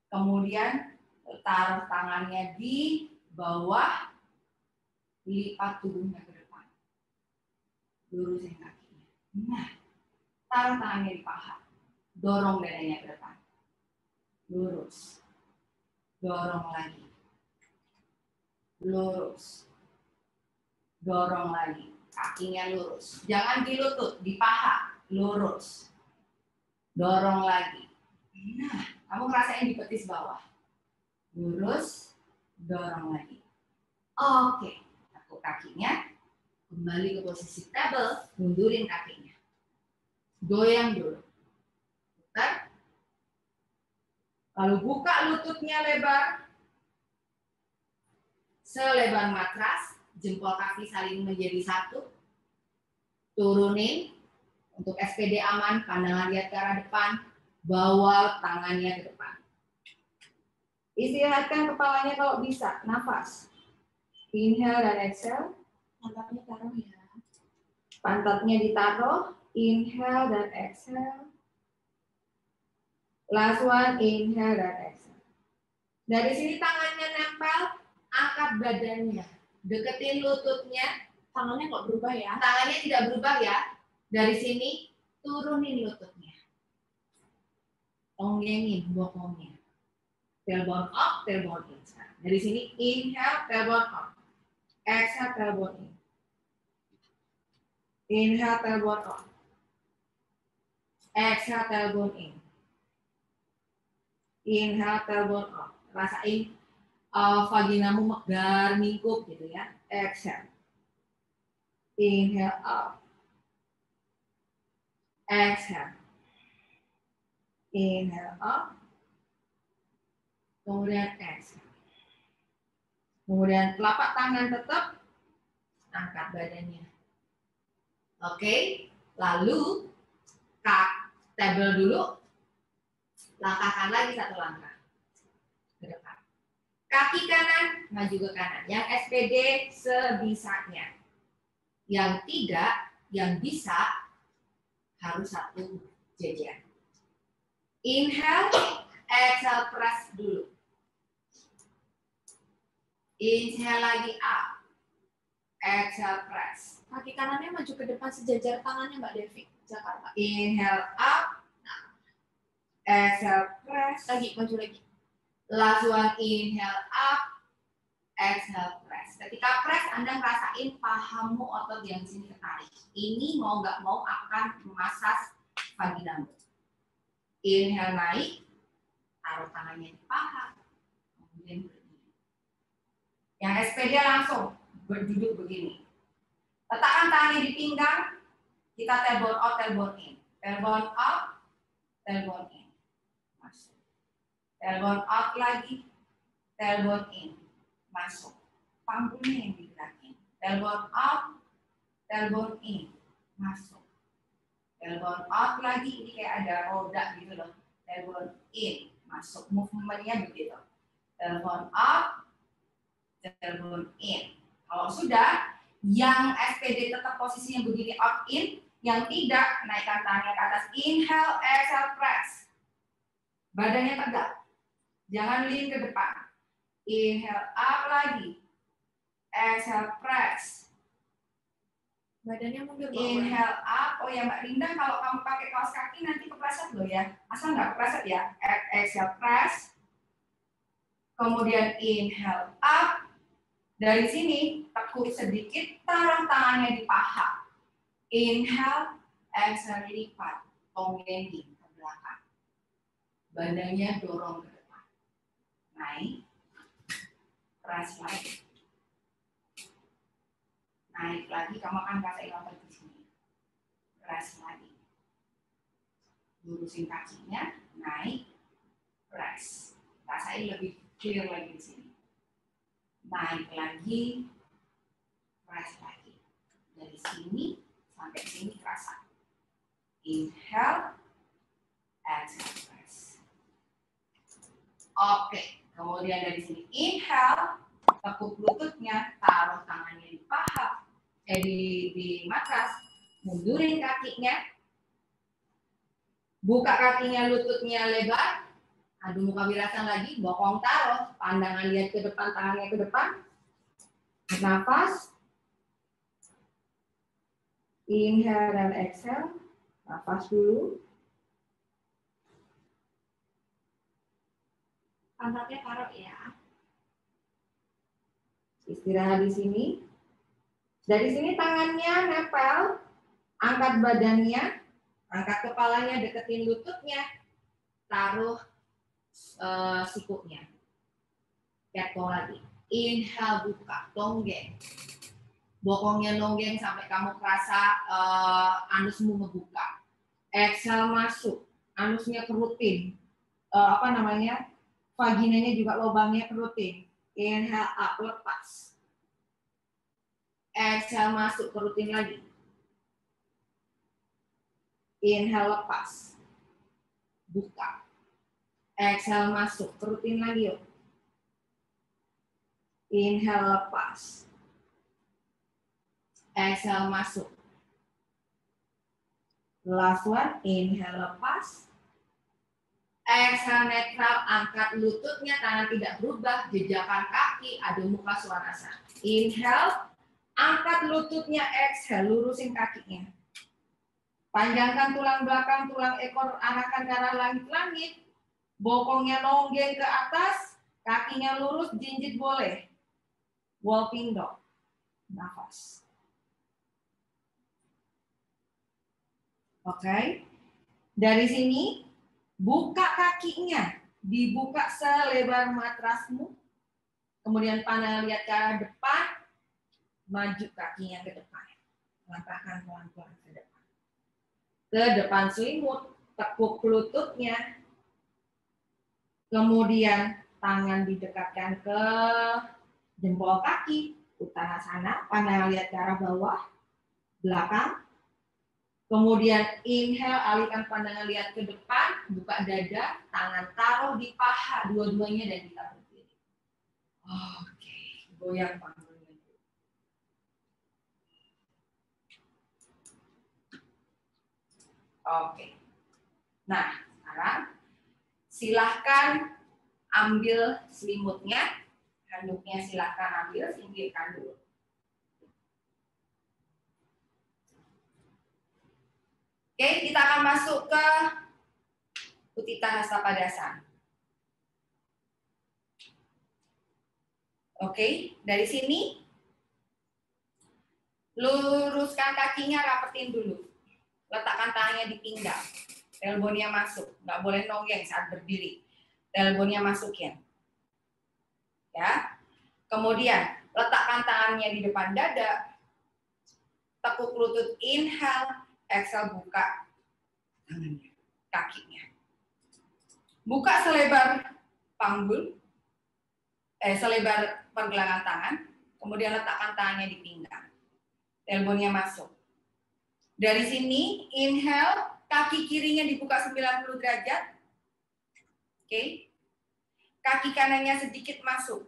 Kemudian taruh tangannya di bawah. Lipat tubuhnya ke depan. Lurusin kakinya. Nah, taruh tangannya di paha. Dorong dadanya ke depan. Lurus. Dorong lagi. Lurus. Dorong lagi. Kakinya lurus. Jangan di lutut, di paha. Lurus. Dorong lagi. Nah, kamu ngerasain di betis bawah. Lurus. Dorong lagi. Oke. Tekuk kakinya. Kembali ke posisi table. Mundurin kakinya. Goyang dulu. Putar. Lalu buka lututnya lebar. Selebar matras, jempol kaki saling menjadi satu. Turunin, untuk SPD aman, pandangan lihat ke arah depan, bawa tangannya ke depan. Istirahatkan kepalanya kalau bisa, nafas. Inhale dan exhale, pantatnya taruh ya. Pantatnya ditaruh, inhale dan exhale. Last one, inhale dan exhale. Dari sini tangannya nempel, angkat badannya, deketin lututnya. Tangannya kok berubah ya? Tangannya tidak berubah ya. Dari sini turunin lututnya. Tonggengin bokongnya. Tailbone up, tailbone in. Dari sini inhale, tailbone up. Exhale, tailbone in. Inhale, tailbone up. Exhale, tailbone in. Inhale, tailbone up. Rasain vaginamu megar, mingkup gitu ya. Exhale. Inhale up. Exhale. Inhale up. Kemudian exhale. Kemudian telapak tangan tetap angkat badannya. Oke, lalu table dulu. Langkahkan lagi satu langkah ke depan. Kaki kanan maju ke kanan. Yang SPD sebisanya. Yang tidak, yang bisa harus satu jajar. Inhale, exhale, press dulu. Inhale lagi up. Exhale, press. Kaki kanannya maju ke depan sejajar tangannya Mbak Devi. Jakarta. Inhale up. Exhale, press. Lagi, maju lagi. Last one, inhale up. Exhale, press. Ketika press, Anda ngerasain pahamu otot yang sini ketarik. Ini mau nggak mau akan memasas vaginamu. Inhale naik. Taruh tangannya di paha. Kemudian berdiri. Yang SPD langsung berduduk begini. Letakkan tangannya di pinggang, kita tailbone out, tailbone in. Tailbone out, tailbone in. Masuk. Tailbone out lagi, tailbone in. Masuk. Panggungnya yang digerakin. Tailbone out, tailbone in. Masuk. Tailbone out lagi, ini kayak ada roda gitu loh. Tailbone in. Masuk. Movementnya begitu. Tailbone out, tailbone in. Kalau sudah, yang SPD tetap posisinya begini out in, yang tidak naikkan tangannya ke atas. Inhale, exhale, press. Badannya tegak. Jangan lean ke depan. Inhale up lagi. Exhale, press. Badannya mundur. Inhale up. Oh ya Mbak Linda, kalau kamu pakai kaos kaki nanti kepleset loh ya. Asal nggak kepleset ya. Exhale, press. Kemudian inhale up. Dari sini, tekuk sedikit, taruh tangannya di paha. Inhale, exhale, lipat. Tonggengin ke belakang. Badannya dorong ke depan. Naik. Press lagi. Naik lagi, kamu akan rasain otot di sini. Press lagi. Lurusin kakinya, naik. Press. Rasain lebih clear lagi di sini. Naik lagi, press lagi. Dari sini sampai sini terasa. Inhale, exhale, press. Oke, kemudian dari sini inhale, tekuk lututnya, taruh tangannya di paha, di matras, mundurin kakinya, buka kakinya, lututnya lebar. Adu muka wirasan lagi, bokong taruh, pandangan lihat ke depan, tangannya ke depan. Nafas. Inhale dan exhale. Nafas dulu. Pantatnya taruh ya. Istirahat di sini. Dari sini tangannya nempel, angkat badannya, angkat kepalanya, deketin lututnya, taruh sikuknya. Keto lagi. Inhale buka, tonggeng. Bokongnya nonggeng sampai kamu kerasa anusmu ngebuka. Exhale masuk, anusnya kerutin. Vaginanya juga lubangnya kerutin. Inhale up, lepas. Exhale masuk, kerutin lagi. Inhale lepas. Buka. Exhale masuk, kerutin lagi yuk. Inhale lepas. Exhale masuk. Last one, inhale lepas. Exhale netral, angkat lututnya, tangan tidak berubah, jejakan kaki, adu muka swanasa. Inhale, angkat lututnya, exhale, lurusin kakinya. Panjangkan tulang belakang, tulang ekor, arahkan ke arah langit-langit. Bokongnya nonggeng ke atas, kakinya lurus, jinjit boleh. Walking dog. Nafas. Oke. Dari sini, buka kakinya. Dibuka selebar matrasmu. Kemudian pandang lihat ke arah depan. Maju kakinya ke depan. Langkahkan pelan-pelan ke depan. Ke depan selimut. Tekuk lututnya. Kemudian tangan didekatkan ke jempol kaki, Uttanasana, pandangan lihat ke arah bawah, belakang. Kemudian inhale, alihkan pandangan lihat ke depan, buka dada, tangan taruh di paha dua-duanya dan kita berdiri. Oke, goyang panggungnya. Oke. Nah, sekarang silahkan ambil selimutnya, handuknya silahkan ambil, singkirkan dulu. Oke, kita akan masuk ke Utthita Hasta Padasana. Oke, dari sini luruskan kakinya, rapetin dulu. Letakkan tangannya di pinggang. Tailbone-nya masuk, nggak boleh nonggeng saat berdiri. Tailbone-nya masukin. Ya. Kemudian letakkan tangannya di depan dada. Tekuk lutut, inhale, exhale, buka tangannya, kakinya. Buka selebar panggul, selebar pergelangan tangan, kemudian letakkan tangannya di pinggang. Tailbone-nya masuk. Dari sini, inhale, kaki kirinya dibuka 90 derajat. Oke. Kaki kanannya sedikit masuk.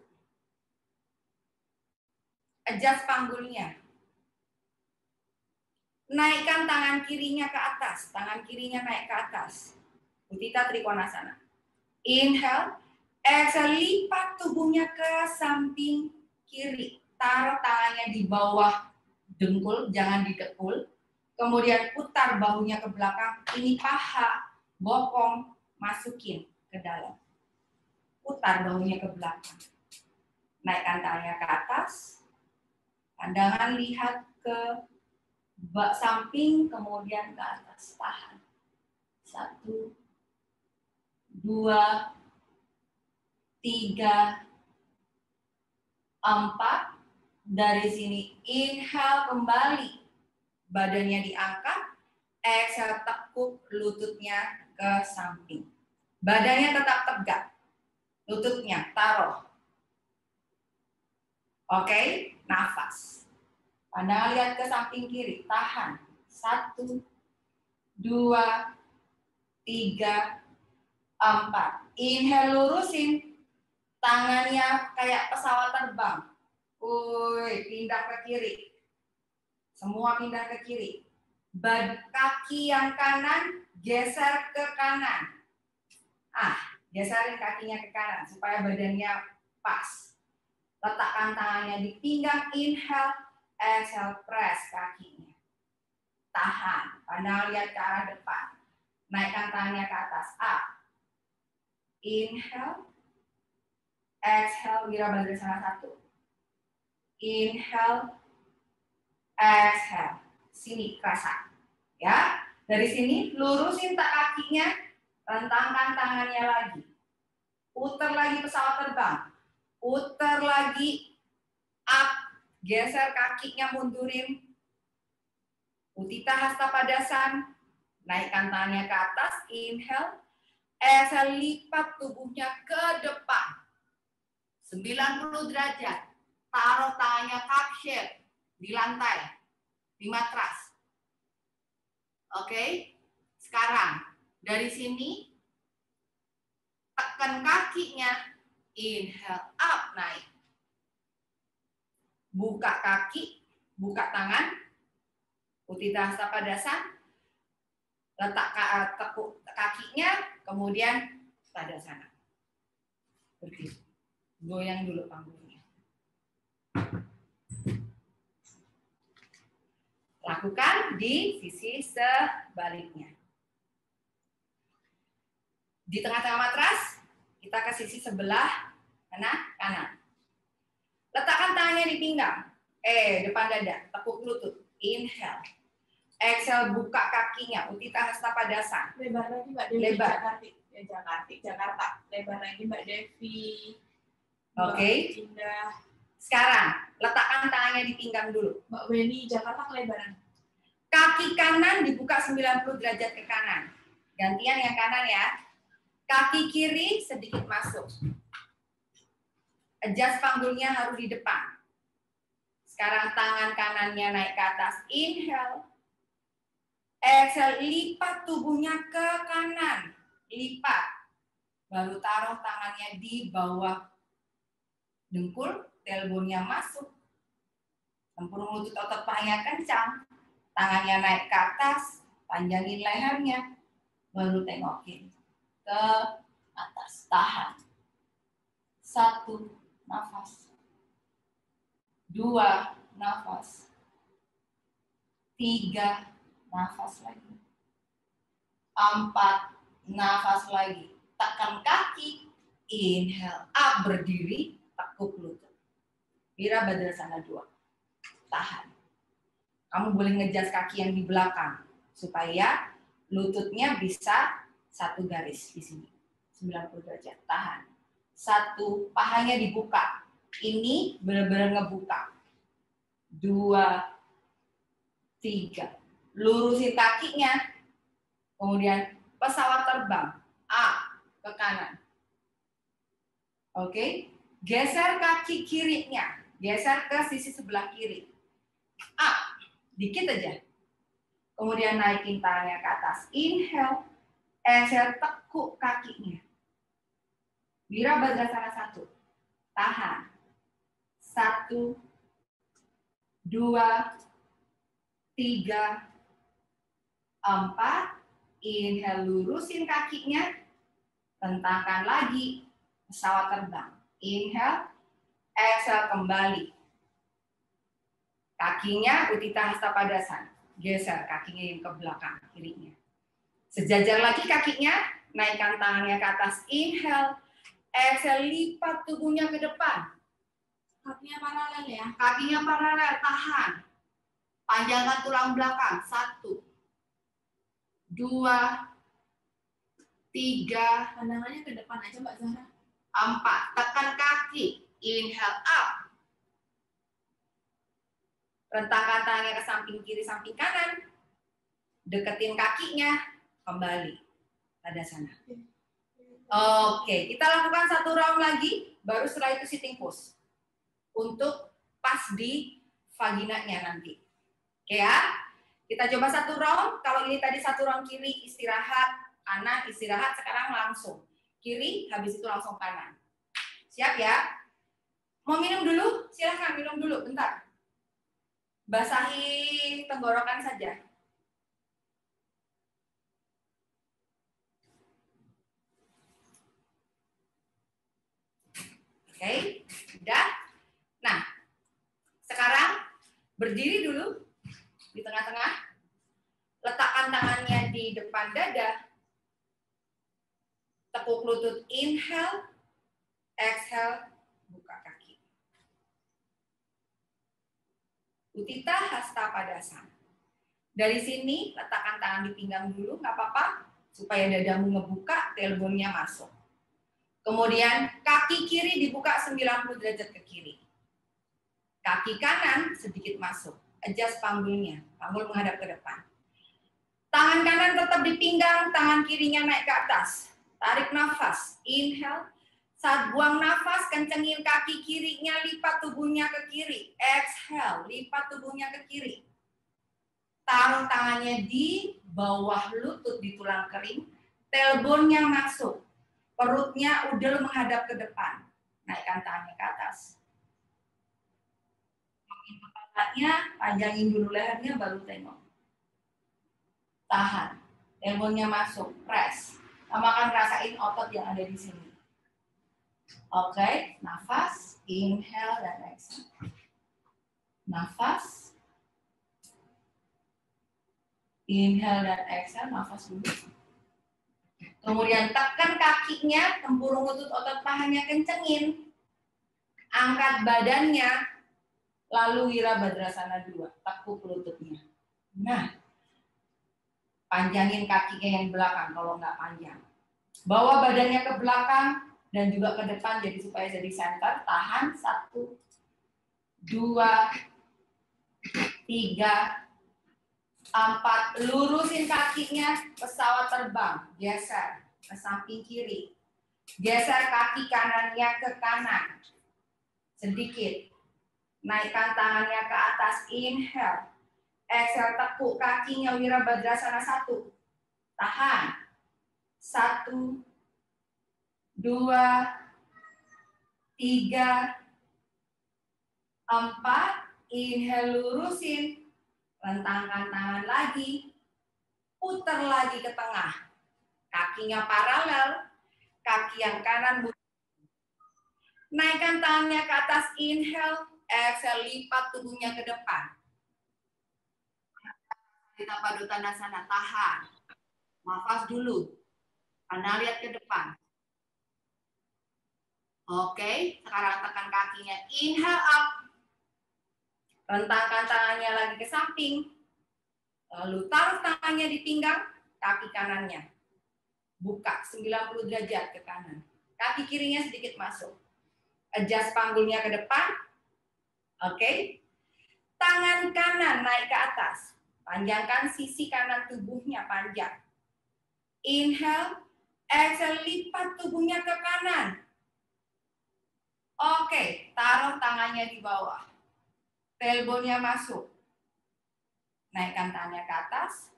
Adjust panggulnya. Naikkan tangan kirinya ke atas, tangan kirinya naik ke atas. Utthita Trikonasana. Inhale, exhale, lipat tubuhnya ke samping kiri. Taruh tangannya di bawah dengkul, jangan didekul. Kemudian putar bahunya ke belakang. Ini paha, bokong, masukin ke dalam. Putar bahunya ke belakang. Naikkan tangannya ke atas. Pandangan lihat ke samping, kemudian ke atas. Tahan. 1, 2, 3, 4. Dari sini inhale kembali. Badannya diangkat. Exhale, tekuk lututnya ke samping. Badannya tetap tegak. Lututnya taruh. Oke, nafas. Pandangan lihat ke samping kiri. Tahan. 1, 2, 3, 4. Inhale, lurusin. Tangannya kayak pesawat terbang. Pindah ke kiri. Semua pindah ke kiri. Kaki yang kanan geser ke kanan. Geserin kakinya ke kanan supaya badannya pas. Letakkan tangannya di pinggang. Inhale, exhale, press kakinya. Tahan. Pandangan lihat ke arah depan. Naikkan tangannya ke atas. Inhale. Exhale, Wirabhadrasana 1. Inhale. Exhale. Sini, kerasa. Ya. Dari sini, lurusin kakinya. Rentangkan tangannya lagi. Putar lagi pesawat terbang. Putar lagi. Up. Geser kakinya, mundurin. Utthita Hasta Padasana. Naikkan tangannya ke atas. Inhale. Exhale, lipat tubuhnya ke depan. 90 derajat. Taruh tangannya cup shape di lantai, di matras. Oke. Sekarang dari sini tekan kakinya. Inhale, up, naik. Buka kaki, buka tangan. Utthita Hasta Padasana. Letak tekuk kakinya, kemudian Tadasana. Berdiri. Goyang dulu panggungnya. Lakukan di sisi sebaliknya. Di tengah-tengah matras, kita ke sisi sebelah kanan. Letakkan tangannya di pinggang. Depan dada, tekuk lutut. Inhale. Exhale, buka kakinya. Utthita Hasta Padasana. Lebar lagi Mbak Devi. Lebar. Jakarta. Lebar lagi Mbak Devi. Oke. Pindah. Sekarang, letakkan tangannya di pinggang dulu. Mbak Weni, Jakarta kelebaran. Kaki kanan dibuka 90 derajat ke kanan. Gantian yang kanan ya. Kaki kiri sedikit masuk. Adjust panggulnya harus di depan. Sekarang tangan kanannya naik ke atas. Inhale. Exhale, lipat tubuhnya ke kanan. Lipat. Baru taruh tangannya di bawah dengkul, tailbone-nya masuk. Tempurung lutut otot pahanya kencang. Tangannya naik ke atas, panjangin lehernya. Baru tengokin ke atas. Tahan. 1, nafas. 2, nafas. 3, nafas lagi. 4, nafas lagi. Tekan kaki. Inhale. Up, berdiri. Tekuk lutut. Wirabhadrasana 2. Tahan. Kamu boleh ngejas kaki yang di belakang. Supaya lututnya bisa satu garis di sini. 90 derajat. Tahan. 1, pahanya dibuka. Ini benar-benar ngebuka. 2, 3. Lurusin kakinya. Kemudian pesawat terbang. Up ke kanan. Oke. Geser kaki kirinya. Geser ke sisi sebelah kiri. Up. Dikit aja. Kemudian naikin tangannya ke atas. Inhale. Exhale, tekuk kakinya. Wirabhadrasana 1. Tahan. 1, 2, 3, 4. Inhale, lurusin kakinya. Rentangkan lagi. Pesawat terbang. Inhale. Exhale, kembali. Kakinya Utthita Hasta Padasana. Geser kakinya yang ke belakang, kirinya. Sejajar lagi kakinya. Naikkan tangannya ke atas. Inhale. Exhale, lipat tubuhnya ke depan. Kakinya paralel ya. Kakinya paralel, tahan. Panjangkan tulang belakang. 1, 2, 3, Pandangannya ke depan aja Mbak Zahra. 4. Tekan kaki. Inhale, up. Rentangkan tangannya ke samping kiri, samping kanan. Deketin kakinya. Kembali. Tadasana. Oke, kita lakukan 1 round lagi. Baru setelah itu sitting pose. Untuk pas di vaginanya nanti. Oke ya. Kita coba 1 round. Kalau ini tadi 1 round kiri istirahat, kanan istirahat, sekarang langsung. Kiri, habis itu langsung kanan. Siap ya? Mau minum dulu? Silahkan minum dulu, bentar. Basahi tenggorokan saja. Oke, udah. Nah, sekarang berdiri dulu di tengah-tengah. Letakkan tangannya di depan dada. Tekuk lutut, inhale, exhale, buka kaki. Utthita Hasta Padasana. Dari sini letakkan tangan di pinggang dulu, nggak apa-apa, supaya dadamu ngebuka, tailbone-nya masuk. Kemudian kaki kiri dibuka 90 derajat ke kiri. Kaki kanan sedikit masuk. Adjust panggulnya, panggul menghadap ke depan. Tangan kanan tetap di pinggang, tangan kirinya naik ke atas. Tarik nafas, inhale. Saat buang nafas, kencengin kaki kirinya, lipat tubuhnya ke kiri. Exhale, lipat tubuhnya ke kiri. Taruh tangannya di bawah lutut di tulang kering. Tailbone-nya masuk. Perutnya udel menghadap ke depan. Naikkan tangannya ke atas. Angin kepalanya, panjangin dulu lehernya, baru tengok. Tahan. Tailbone-nya masuk. Press. Kamu akan rasain otot yang ada di sini. Oke, nafas, inhale dan exhale. Nafas, inhale dan exhale, nafas dulu. Kemudian tekan kakinya, tempurung lutut otot pahanya kencengin. Angkat badannya, lalu Wirabhadrasana 2, tekuk lututnya. Nah, panjangin kakinya yang belakang kalau nggak panjang. Bawa badannya ke belakang, dan juga ke depan jadi supaya jadi center. Tahan 1, 2, 3, 4. Lurusin kakinya, pesawat terbang. Geser. ke samping kiri. Geser kaki kanannya ke kanan. Sedikit. Naikkan tangannya ke atas. Inhale. Exhale, tekuk kakinya Wirabhadrasana 1. Tahan. 1, 2, 3, 4. Inhale, lurusin. Rentangkan tangan lagi. Putar lagi ke tengah. Kakinya paralel. Kaki yang kanan. Naikkan tangannya ke atas. Inhale. Exhale, lipat tubuhnya ke depan. Kita Padottanasana, tahan. Nafas dulu. Anda lihat ke depan. Oke, sekarang tekan kakinya. Inhale up. Rentangkan tangannya lagi ke samping. Lalu taruh tangannya di pinggang, kaki kanannya. Buka 90 derajat ke kanan. Kaki kirinya sedikit masuk. Adjust panggulnya ke depan. Oke. Tangan kanan naik ke atas. Panjangkan sisi kanan tubuhnya panjang. Inhale. Exhale, lipat tubuhnya ke kanan. Oke, taruh tangannya di bawah. Tailbone-nya masuk. Naikkan tangannya ke atas.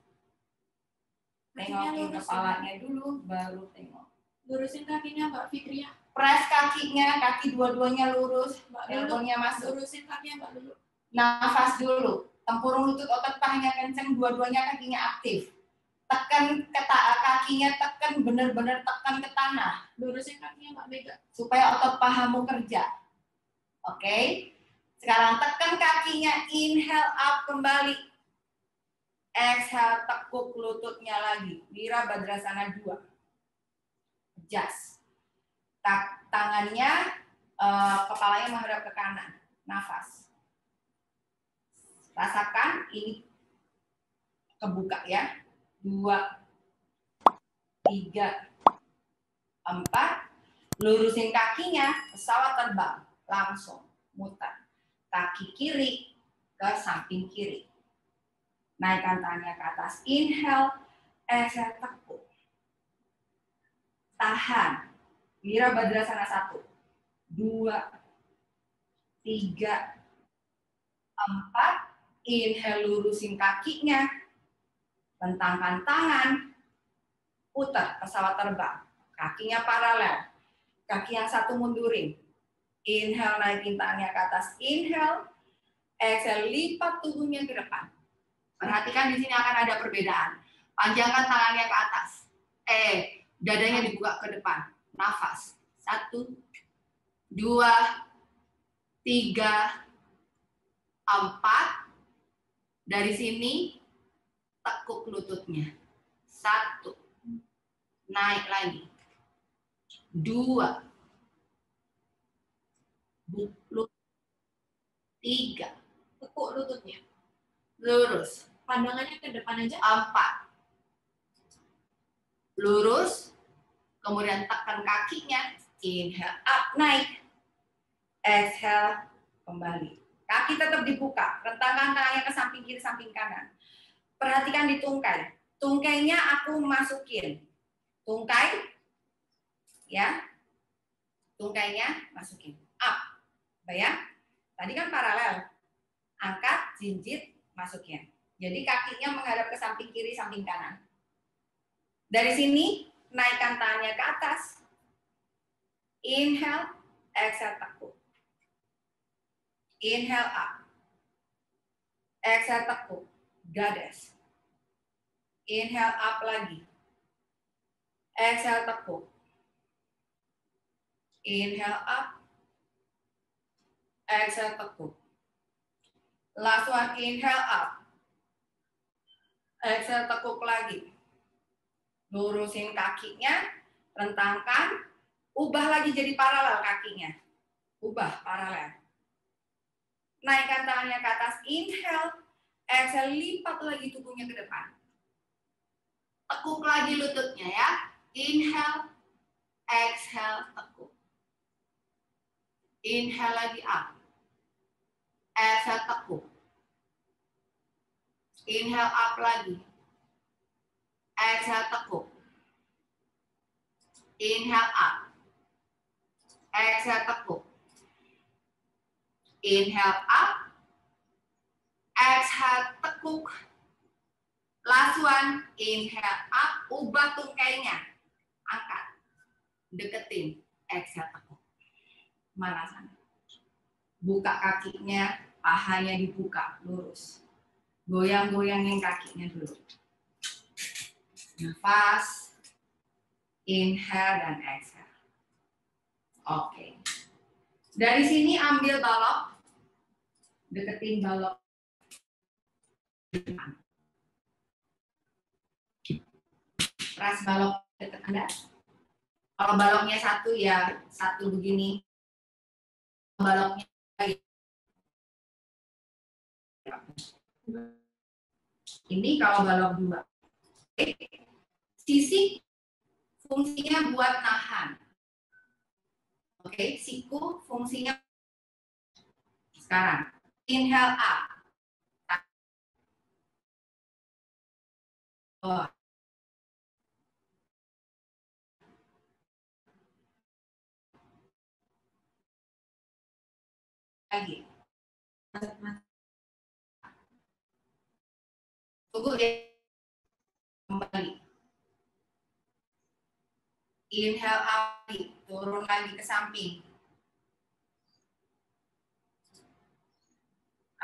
Tengokin kepalanya dulu, baru tengok. Lurusin kakinya Mbak Fitria. Press kakinya, kaki dua-duanya lurus. Tailbone-nya masuk. Lurusin kakinya Mbak Lulu. Nafas dulu. Tempurung lutut otot pahanya kenceng, dua-duanya kakinya aktif. Tekan ke kakinya, tekan benar-benar tekan ke tanah. Lurusin kakinya Mbak Mega. Supaya otot pahamu kerja. Oke. Sekarang tekan kakinya, inhale up kembali. Exhale, tekuk lututnya lagi. Wirabhadrasana 2. Adjust. Tangannya, kepalanya menghadap ke kanan. Nafas. Rasakan ini kebuka ya. 2, 3, 4. Lurusin kakinya, pesawat terbang. Langsung muter. Kaki kiri ke samping kiri. Naikkan tangannya ke atas. Inhale. Exhale, tekuk. Tahan. Wirabhadrasana 1, 2, 3, 4. Inhale, lurusin kakinya. Bentangkan tangan. Putar pesawat terbang. Kakinya paralel. Kaki yang satu mundurin. Inhale, naikin tangannya ke atas. Inhale. Exhale, lipat tubuhnya ke depan. Perhatikan di sini akan ada perbedaan. Panjangkan tangannya ke atas. Dadanya dibuka ke depan. Nafas. 1, 2, 3, 4. Dari sini tekuk lututnya. 1. Naik lagi. 2. 3. Tekuk lututnya. Lurus. Pandangannya ke depan aja. 4. Lurus. Kemudian tekan kakinya. Inhale up, naik. Exhale, kembali. Kaki tetap dibuka. Rentangkan tangannya ke samping kiri, samping kanan. Perhatikan di tungkai. Tungkainya aku masukin. Tungkai. Ya. Tungkainya masukin. Up. Bayang. Tadi kan paralel. Angkat, jinjit, masukin. Jadi kakinya menghadap ke samping kiri, samping kanan. Dari sini, naikkan tangannya ke atas. Inhale, exhale, tekuk. Inhale up. Exhale, tekuk. Goddess. Inhale up lagi. Exhale, tekuk. Inhale up. Exhale, tekuk. Last one, inhale up. Exhale, tekuk lagi. Lurusin kakinya, rentangkan, ubah lagi jadi paralel kakinya. Ubah paralel. Naikkan tangannya ke atas, inhale, exhale, lipat lagi tubuhnya ke depan. Tekuk lagi lututnya ya. Inhale, exhale, tekuk. Inhale lagi up. Exhale, tekuk. Inhale up lagi. Exhale, tekuk. Inhale up. Exhale tekuk. Inhale up. Exhale tekuk. Last one. Inhale up. Ubah tungkainya. Angkat. Deketin. Exhale tekuk. Mana sana? Buka kakinya. Pahanya dibuka. Lurus. Goyang-goyangin kakinya dulu. Nafas. Inhale dan exhale. Oke. Dari sini ambil balok. Deketin balok. Ras balok dekat Anda. Kalau baloknya satu ya satu begini. Baloknya ini kalau balok dua. Oke. Sisi fungsinya buat nahan. Oke, siku fungsinya sekarang. Inhale up. Oh. Lagi. Tunggu ya. Kembali. Inhale up, turun lagi ke samping.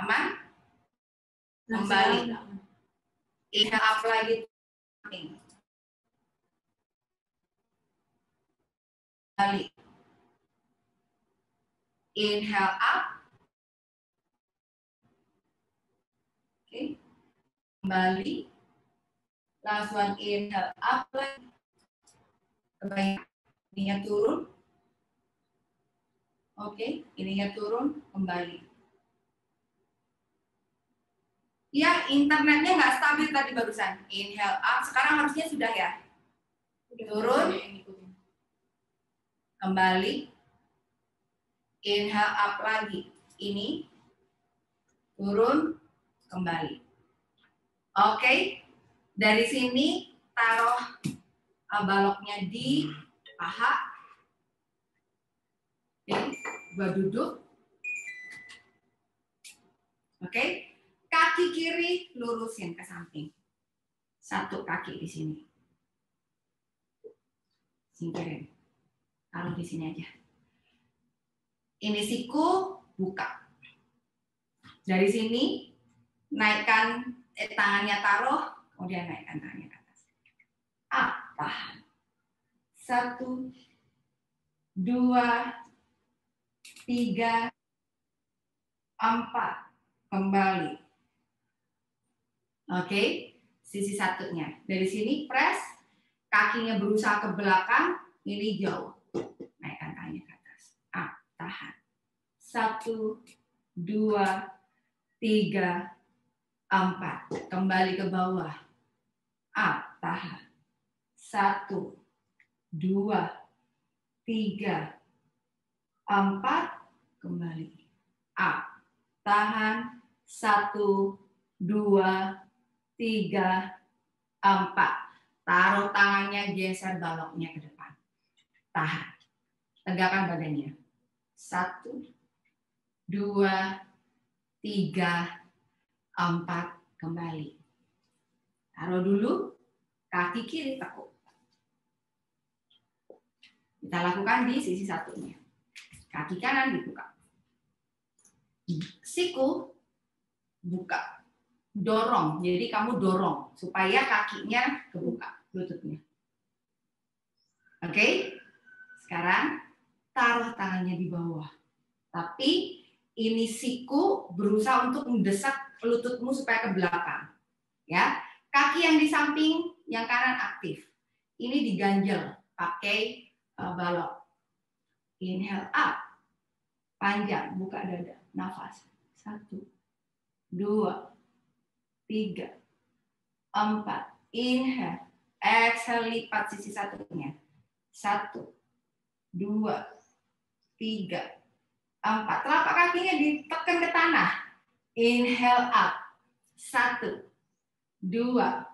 Aman? Kembali. Inhale up lagi. Kembali. Inhale up. Oke. Kembali. Last one, inhale up lagi. Kembali. Ininya turun. Oke, ininya turun, kembali. Ya, internetnya nggak stabil tadi barusan. Inhale up, sekarang harusnya sudah ya. Turun, kembali. Inhale up lagi. Ini, turun, kembali. Oke, dari sini taruh baloknya di paha. Oke, gua duduk. Oke, kaki kiri lurusin ke samping. Satu kaki di sini. Singkirin. Taruh di sini aja. Ini siku, buka. Dari sini, naikkan tangannya taruh, kemudian naikkan tangannya ke atas. Tahan. 1, 2, 3, 4. Kembali. Oke, sisi satunya. Dari sini press, kakinya berusaha ke belakang, ini jauh. Naikkan tangannya ke atas. Tahan. 1, 2, 3, 4. Kembali ke bawah. Tahan. 1, 2, 3, 4. Kembali. Tahan. 1, 2, 3, 4. Taruh tangannya, geser baloknya ke depan. Tahan. Tegakkan badannya. 1, 2, 3, 4. Kembali. Taruh dulu. Kaki kiri tekuk. Kita lakukan di sisi satunya. Kaki kanan dibuka. Siku buka. Dorong. Jadi kamu dorong supaya kakinya kebuka, lututnya. Oke? Sekarang taruh tangannya di bawah. Tapi ini siku berusaha untuk mendesak lututmu supaya ke belakang. Ya. Kaki yang di samping, yang kanan aktif. Ini diganjel pakai balok. Inhale up. Panjang, buka dada. Nafas. 1, 2, 3, 4. Inhale. Exhale, lipat sisi satunya. 1, 2, 3, 4. Telapak kakinya ditekan ke tanah. Inhale up. 1, 2,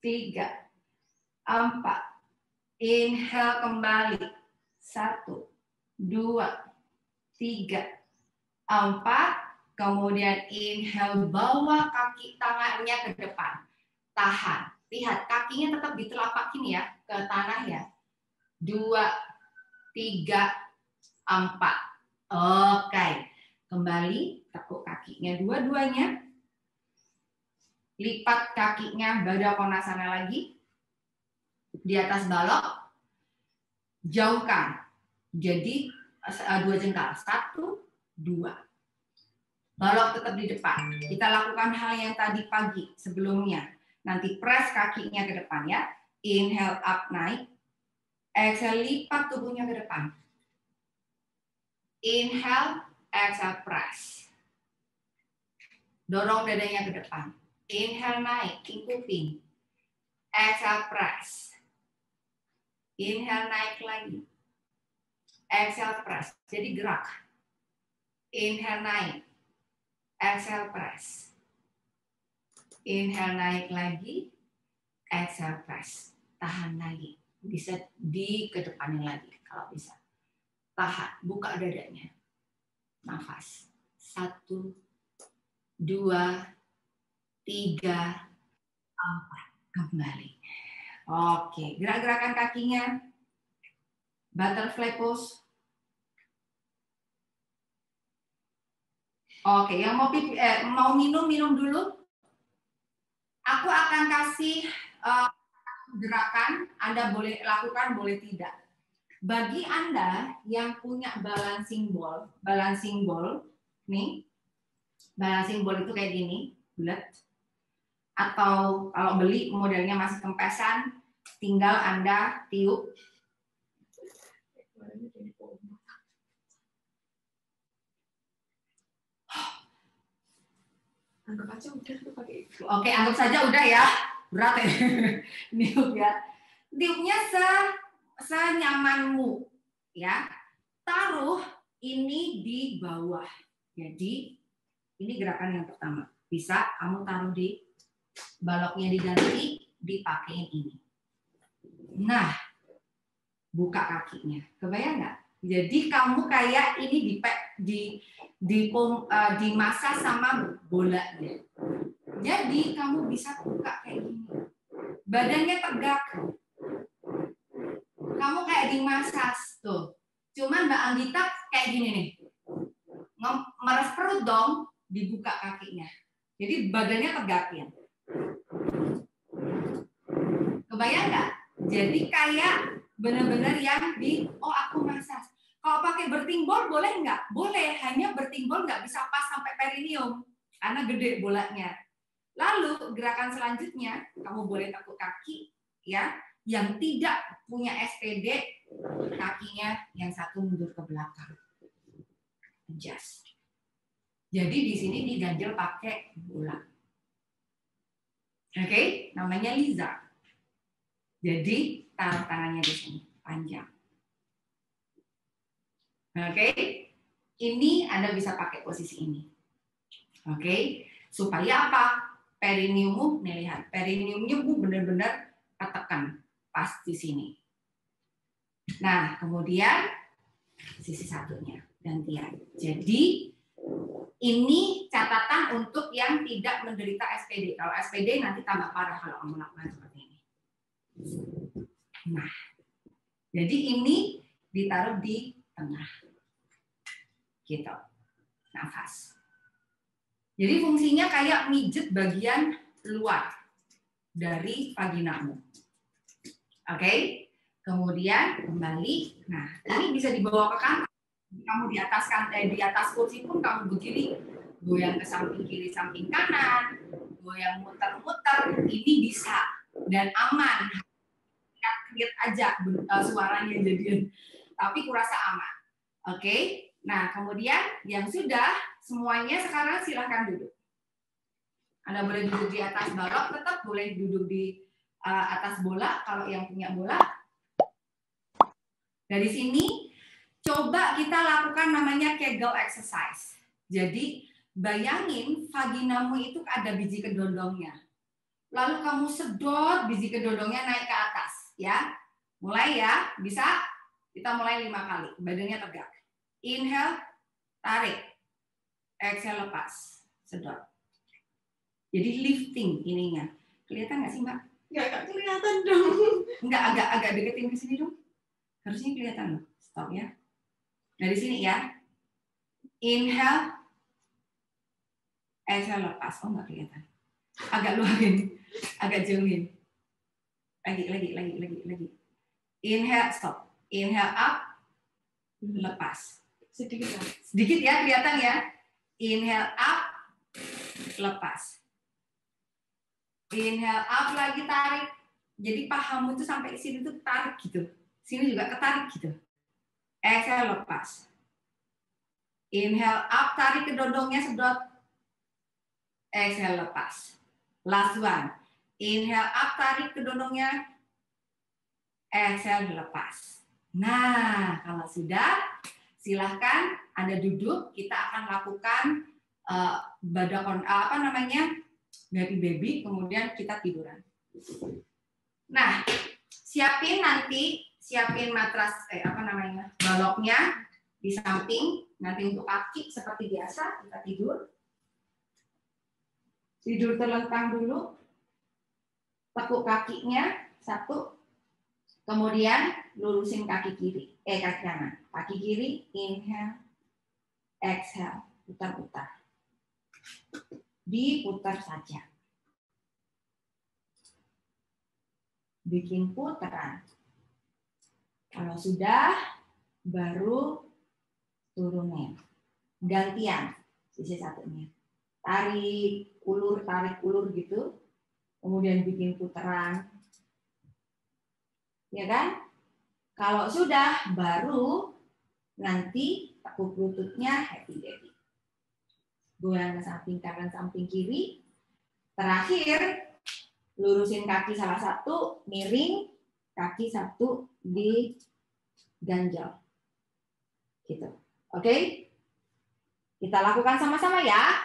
3, 4. Inhale kembali. 1, 2, 3, 4. Kemudian inhale, bawa kaki tangannya ke depan. Tahan. Lihat, kakinya tetap di telapak ini ya, ke tanah ya. 2, 3, 4. Oke. Kembali, tekuk kakinya dua-duanya. Lipat kakinya Baddha Konasana lagi. Di atas balok. Jauhkan. Jadi 2 jengkal. 1, 2. Balok tetap di depan. Kita lakukan hal yang tadi pagi sebelumnya. Nanti press kakinya ke depan ya. Inhale up naik. Exhale lipat tubuhnya ke depan. Inhale, exhale press. Dorong dadanya ke depan. Inhale naik, ingkupin. Exhale press. Inhale naik lagi. Exhale press. Jadi gerak. Inhale naik. Exhale press. Inhale naik lagi. Exhale press. Tahan lagi. Bisa dikedepanin lagi kalau bisa. Tahan. Buka dadanya. Nafas. 1, 2, 3, 4. Kembali. Oke. Gerak-gerakan kakinya. Butterfly pose. Oke, yang mau minum dulu. Aku akan kasih gerakan, Anda boleh lakukan, boleh tidak. Bagi Anda yang punya balancing ball nih, balancing ball itu kayak gini, bulat. Atau kalau beli modelnya masih kempesan, tinggal Anda tiup. Anggap aja udah tuh pakai itu. Oke, anggap saja udah ya. Berat ya. Niup ya. Tiupnya senyamanmu ya. Taruh ini di bawah. Jadi ini gerakan yang pertama. Bisa kamu taruh di baloknya diganti, dipakein ini. Nah, buka kakinya. Kebayang nggak? Jadi kamu kayak ini dimasak sama bolanya. Jadi kamu bisa buka kayak gini. Badannya tegak. Kamu kayak dimasas tuh. Cuman Mbak Anggita kayak gini nih. Meres perut dong, dibuka kakinya. Jadi badannya tegakin. Kebayang nggak? Jadi kayak benar-benar yang aku masas. Kalau pakai berting ball boleh nggak? Boleh, hanya berting ball nggak bisa pas sampai perineum karena gede bolanya. Lalu gerakan selanjutnya kamu boleh tekuk kaki ya, yang tidak punya SPD kakinya yang satu mundur ke belakang. Adjust. Jadi di sini diganjel pakai bola. Oke, namanya Liza. Jadi taruh tangannya di sini panjang. Oke, ini Anda bisa pakai posisi ini. Oke, supaya apa? Perineummu, nih lihat, perineumnya benar-benar ketekan pas di sini. Nah, kemudian sisi satunya gantian. Jadi ini catatan untuk yang tidak menderita SPD. Kalau SPD nanti tambah parah kalau kamu lakukan seperti ini. Nah, jadi ini ditaruh di tengah. Gitu. Nafas. Jadi fungsinya kayak mijet bagian luar dari vaginamu. Oke? Kemudian kembali. Nah, ini bisa dibawa ke kantong. Kamu di atas kursi pun kamu berdiri, goyang ke samping kiri, samping kanan, goyang muter-muter, ini bisa dan aman. Lihat aja suaranya jadian, tapi kurasa aman. Oke? Nah, kemudian yang sudah semuanya sekarang silahkan duduk. Anda boleh duduk di atas balok, tetap boleh duduk di atas bola kalau yang punya bola. Dari sini coba kita lakukan namanya Kegel exercise. Jadi bayangin vaginamu itu ada biji kedondongnya. Lalu kamu sedot biji kedondongnya naik ke atas, ya. Mulai ya, bisa kita mulai 5 kali. Badannya tegak. Inhale, tarik. Exhale, lepas. Sedot. Jadi lifting ininya. Kelihatan nggak sih, Mbak? Nggak kelihatan dong. Enggak, agak deketin ke sini dong. Harusnya kelihatan loh. Stop ya. Dari sini ya. Inhale. Exhale, lepas. Oh, nggak kelihatan. Agak luarin. Agak jauhin. Lagi. Inhale, stop. Inhale up. Lepas. Sedikit ya, kelihatan ya. Inhale up. Lepas. Inhale up lagi, tarik. Jadi pahamu itu sampai sini tuh tarik gitu. Sini juga ketarik gitu. Exhale, lepas. Inhale up, tarik ke dodongnya, sedot. Exhale, lepas. Last one. Inhale up, tarik ke dodongnya. Exhale, lepas. Nah, kalau sudah, silahkan Anda duduk. Kita akan lakukan happy baby, kemudian kita tiduran. Nah, siapin matras baloknya di samping. Nanti untuk kaki seperti biasa kita tidur. Tidur terlentang dulu. Tekuk kakinya 1. Kemudian lurusin kaki kanan. Kaki kiri, inhale, exhale, putar-putar. Diputar saja. Bikin putaran. Kalau sudah, baru turunin. Gantian, sisi satunya. Tarik ulur gitu. Kemudian bikin putaran. Ya kan? Kalau sudah, baru nanti tekuk lututnya happy baby. Goyang ke samping kanan, samping kiri. Terakhir, lurusin kaki salah satu, miring, kaki satu diganjal. Gitu. Oke? Kita lakukan sama-sama ya.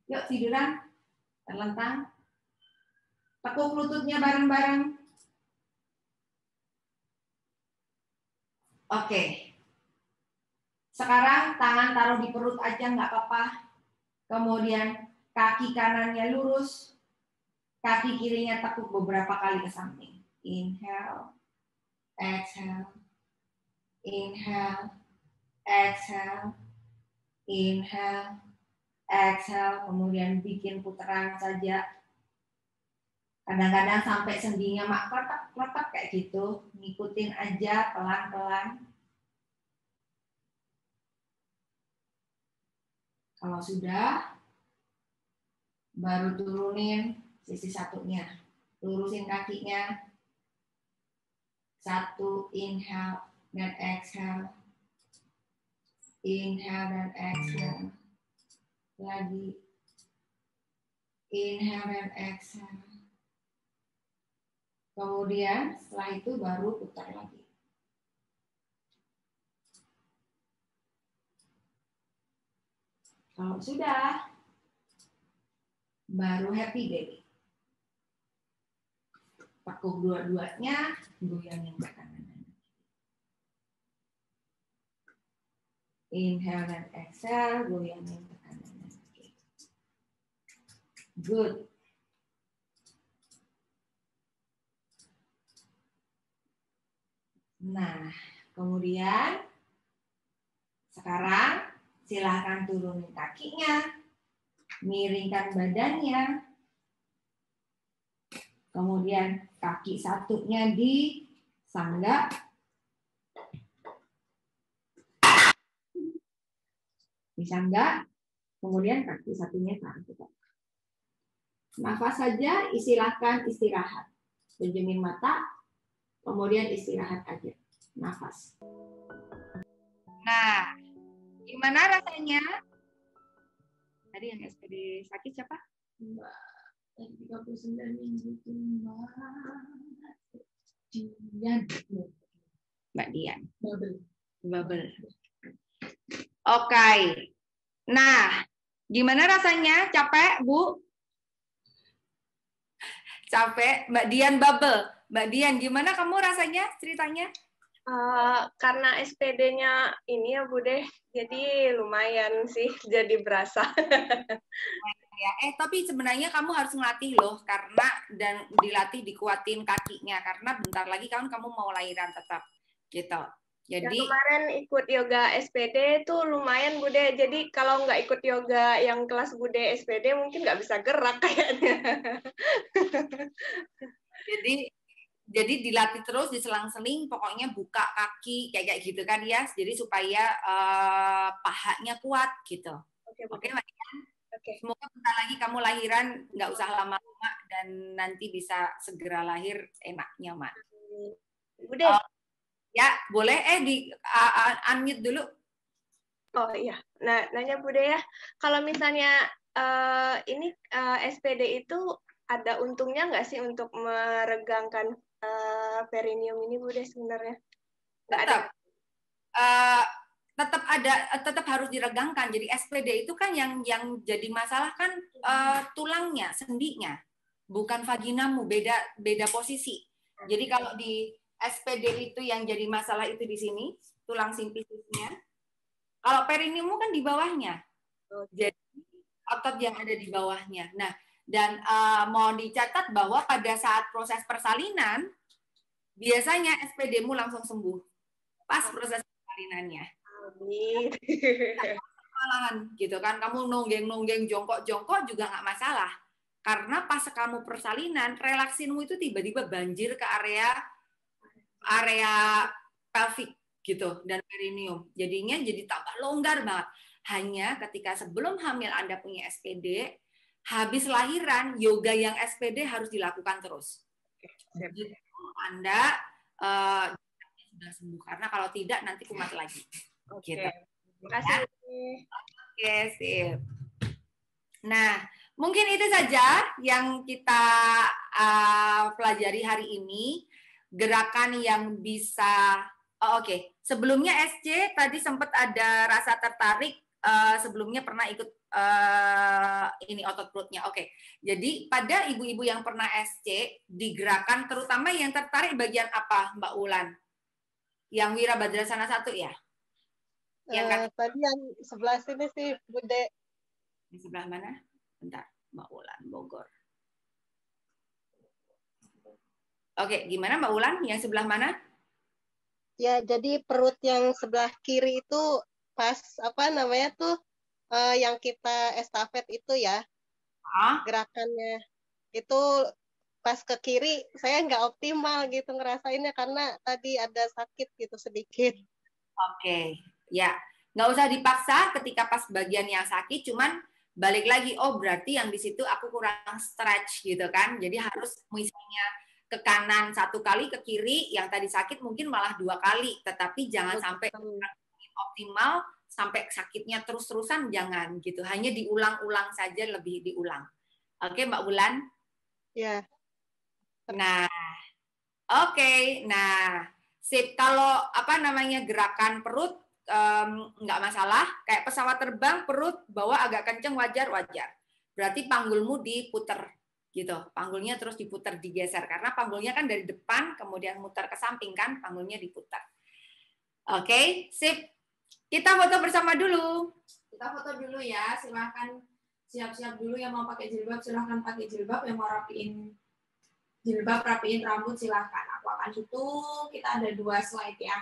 Yuk tiduran, terlentang. Tekuk lututnya bareng-bareng. Oke. Sekarang tangan taruh di perut aja nggak apa-apa. Kemudian kaki kanannya lurus, kaki kirinya tekuk beberapa kali ke samping. Inhale, exhale, inhale, exhale, inhale, exhale. Kemudian bikin putaran saja. Kadang-kadang sampai sendinya kletak kayak gitu. Ngikutin aja pelan-pelan. Kalau sudah, baru turunin sisi satunya. Lurusin kakinya. 1, inhale dan exhale. Inhale dan exhale. Lagi. Inhale dan exhale. Kemudian setelah itu baru putar lagi. Kalau sudah, baru happy baby. Tekuk dua-duanya, goyangin ke kanan. Inhale dan exhale, goyangin ke kanan. Good. Nah, kemudian sekarang silahkan turunin kakinya, miringkan badannya, kemudian kaki satunya disangga, kemudian kaki satunya tarik. Nafas saja, silahkan istirahat. Pejamin mata, kemudian istirahat aja. Nafas. Nah, gimana rasanya? Tadi yang SPD sakit siapa? Mbak, 39 minggu itu Mbak Dian. Bubble. Oke. Nah, gimana rasanya? Capek, Bu? Capek, Mbak Dian bubble. Mbak Dian, gimana kamu rasanya ceritanya? Karena SPD-nya ini ya Bude, jadi lumayan sih, jadi berasa. Ya, tapi sebenarnya kamu harus ngelatih loh, karena dan dilatih dikuatin kakinya, karena bentar lagi kan kamu mau lahiran tetap gitu. Yang Jadi kemarin ikut yoga SPD itu lumayan Bude, jadi kalau nggak ikut yoga yang kelas Bude SPD mungkin nggak bisa gerak kayaknya. jadi dilatih terus, diselang-seling, pokoknya buka kaki kayak gitu kan ya, jadi supaya pahanya kuat gitu. Oke, Mbak Dian? Oke. Semoga bentar lagi kamu lahiran nggak usah lama-lama dan nanti bisa segera lahir enak nyaman. Bude. Ya, boleh di unmute dulu. Oh iya, nah nanya Bude ya, kalau misalnya ini SPD itu ada untungnya nggak sih untuk meregangkan perineum ini Bude sebenarnya? Nggak ada. Tetap harus diregangkan. Jadi SPD itu kan yang jadi masalah kan tulangnya, sendinya, bukan vaginamu, beda posisi. Jadi kalau di SPD itu yang jadi masalah itu di sini, tulang simpisisnya. Kalau perineummu kan di bawahnya. Jadi otot yang ada di bawahnya. Nah, dan mau dicatat bahwa pada saat proses persalinan biasanya SPD-mu langsung sembuh pas proses persalinannya. Malahan gitu kan, kamu nonggeng jongkok juga nggak masalah, karena pas kamu persalinan relaksinmu itu tiba-tiba banjir ke area pelvic gitu dan perineum, jadinya jadi tambah longgar banget. Hanya ketika sebelum hamil Anda punya SPD, habis lahiran yoga yang SPD harus dilakukan terus. Jadi Anda sudah sembuh, karena kalau tidak nanti kumat lagi. Oke. Gitu. Terima kasih. Oke, sip. Nah, mungkin itu saja yang kita pelajari hari ini. Gerakan yang bisa, oke. Sebelumnya SC tadi sempat ada rasa tertarik, sebelumnya pernah ikut ini otot perutnya. Oke, jadi pada ibu-ibu yang pernah SC, digerakkan terutama yang tertarik bagian apa, Mbak Ulan? Yang Wirabadrasana 1 ya? Tadi yang sebelah sini sih, Bude. Di sebelah mana? Bentar, Mbak Ulan, Bogor. Oke, gimana Mbak Ulan? Yang sebelah mana? Ya, jadi perut yang sebelah kiri itu pas apa namanya tuh yang kita estafet itu ya, gerakannya itu pas ke kiri saya nggak optimal gitu ngerasainnya karena tadi ada sakit gitu sedikit. Oke, ya nggak usah dipaksa ketika pas bagian yang sakit, cuman balik lagi, oh berarti yang di situ aku kurang stretch gitu kan, jadi harus misalnya ke kanan 1 kali, ke kiri yang tadi sakit mungkin malah 2 kali, tetapi jangan sampai optimal sampai sakitnya terus-terusan, jangan gitu, hanya diulang-ulang saja, lebih diulang. Oke Mbak Bulan? Ya. Nah, oke, nah sip. Kalau apa namanya gerakan perut nggak masalah, kayak pesawat terbang perut bawa agak kenceng wajar. Berarti panggulmu diputer gitu, panggulnya terus diputer, digeser karena panggulnya kan dari depan kemudian muter ke samping kan, panggulnya diputer. Oke, sip. Kita foto bersama dulu. Kita foto dulu ya, silahkan siap-siap dulu yang mau pakai jilbab, silahkan pakai jilbab, yang mau rapiin jilbab, rapiin rambut silahkan. Aku akan hitung, kita ada 2 slide ya.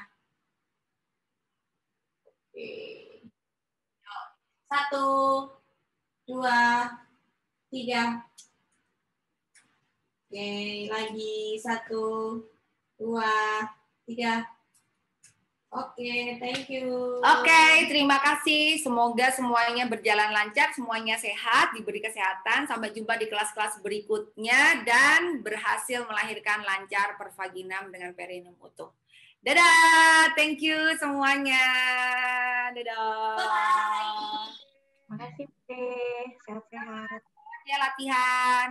Oke. 1, 2, 3. Oke, lagi 1, 2, 3. Oke, thank you. Oke, terima kasih. Semoga semuanya berjalan lancar, semuanya sehat, diberi kesehatan. Sampai jumpa di kelas-kelas berikutnya dan berhasil melahirkan lancar pervaginam dengan perineum utuh. Dadah, thank you semuanya. Dadah. Bye. Terima kasih, Teh. Sehat-sehat. Ya latihan.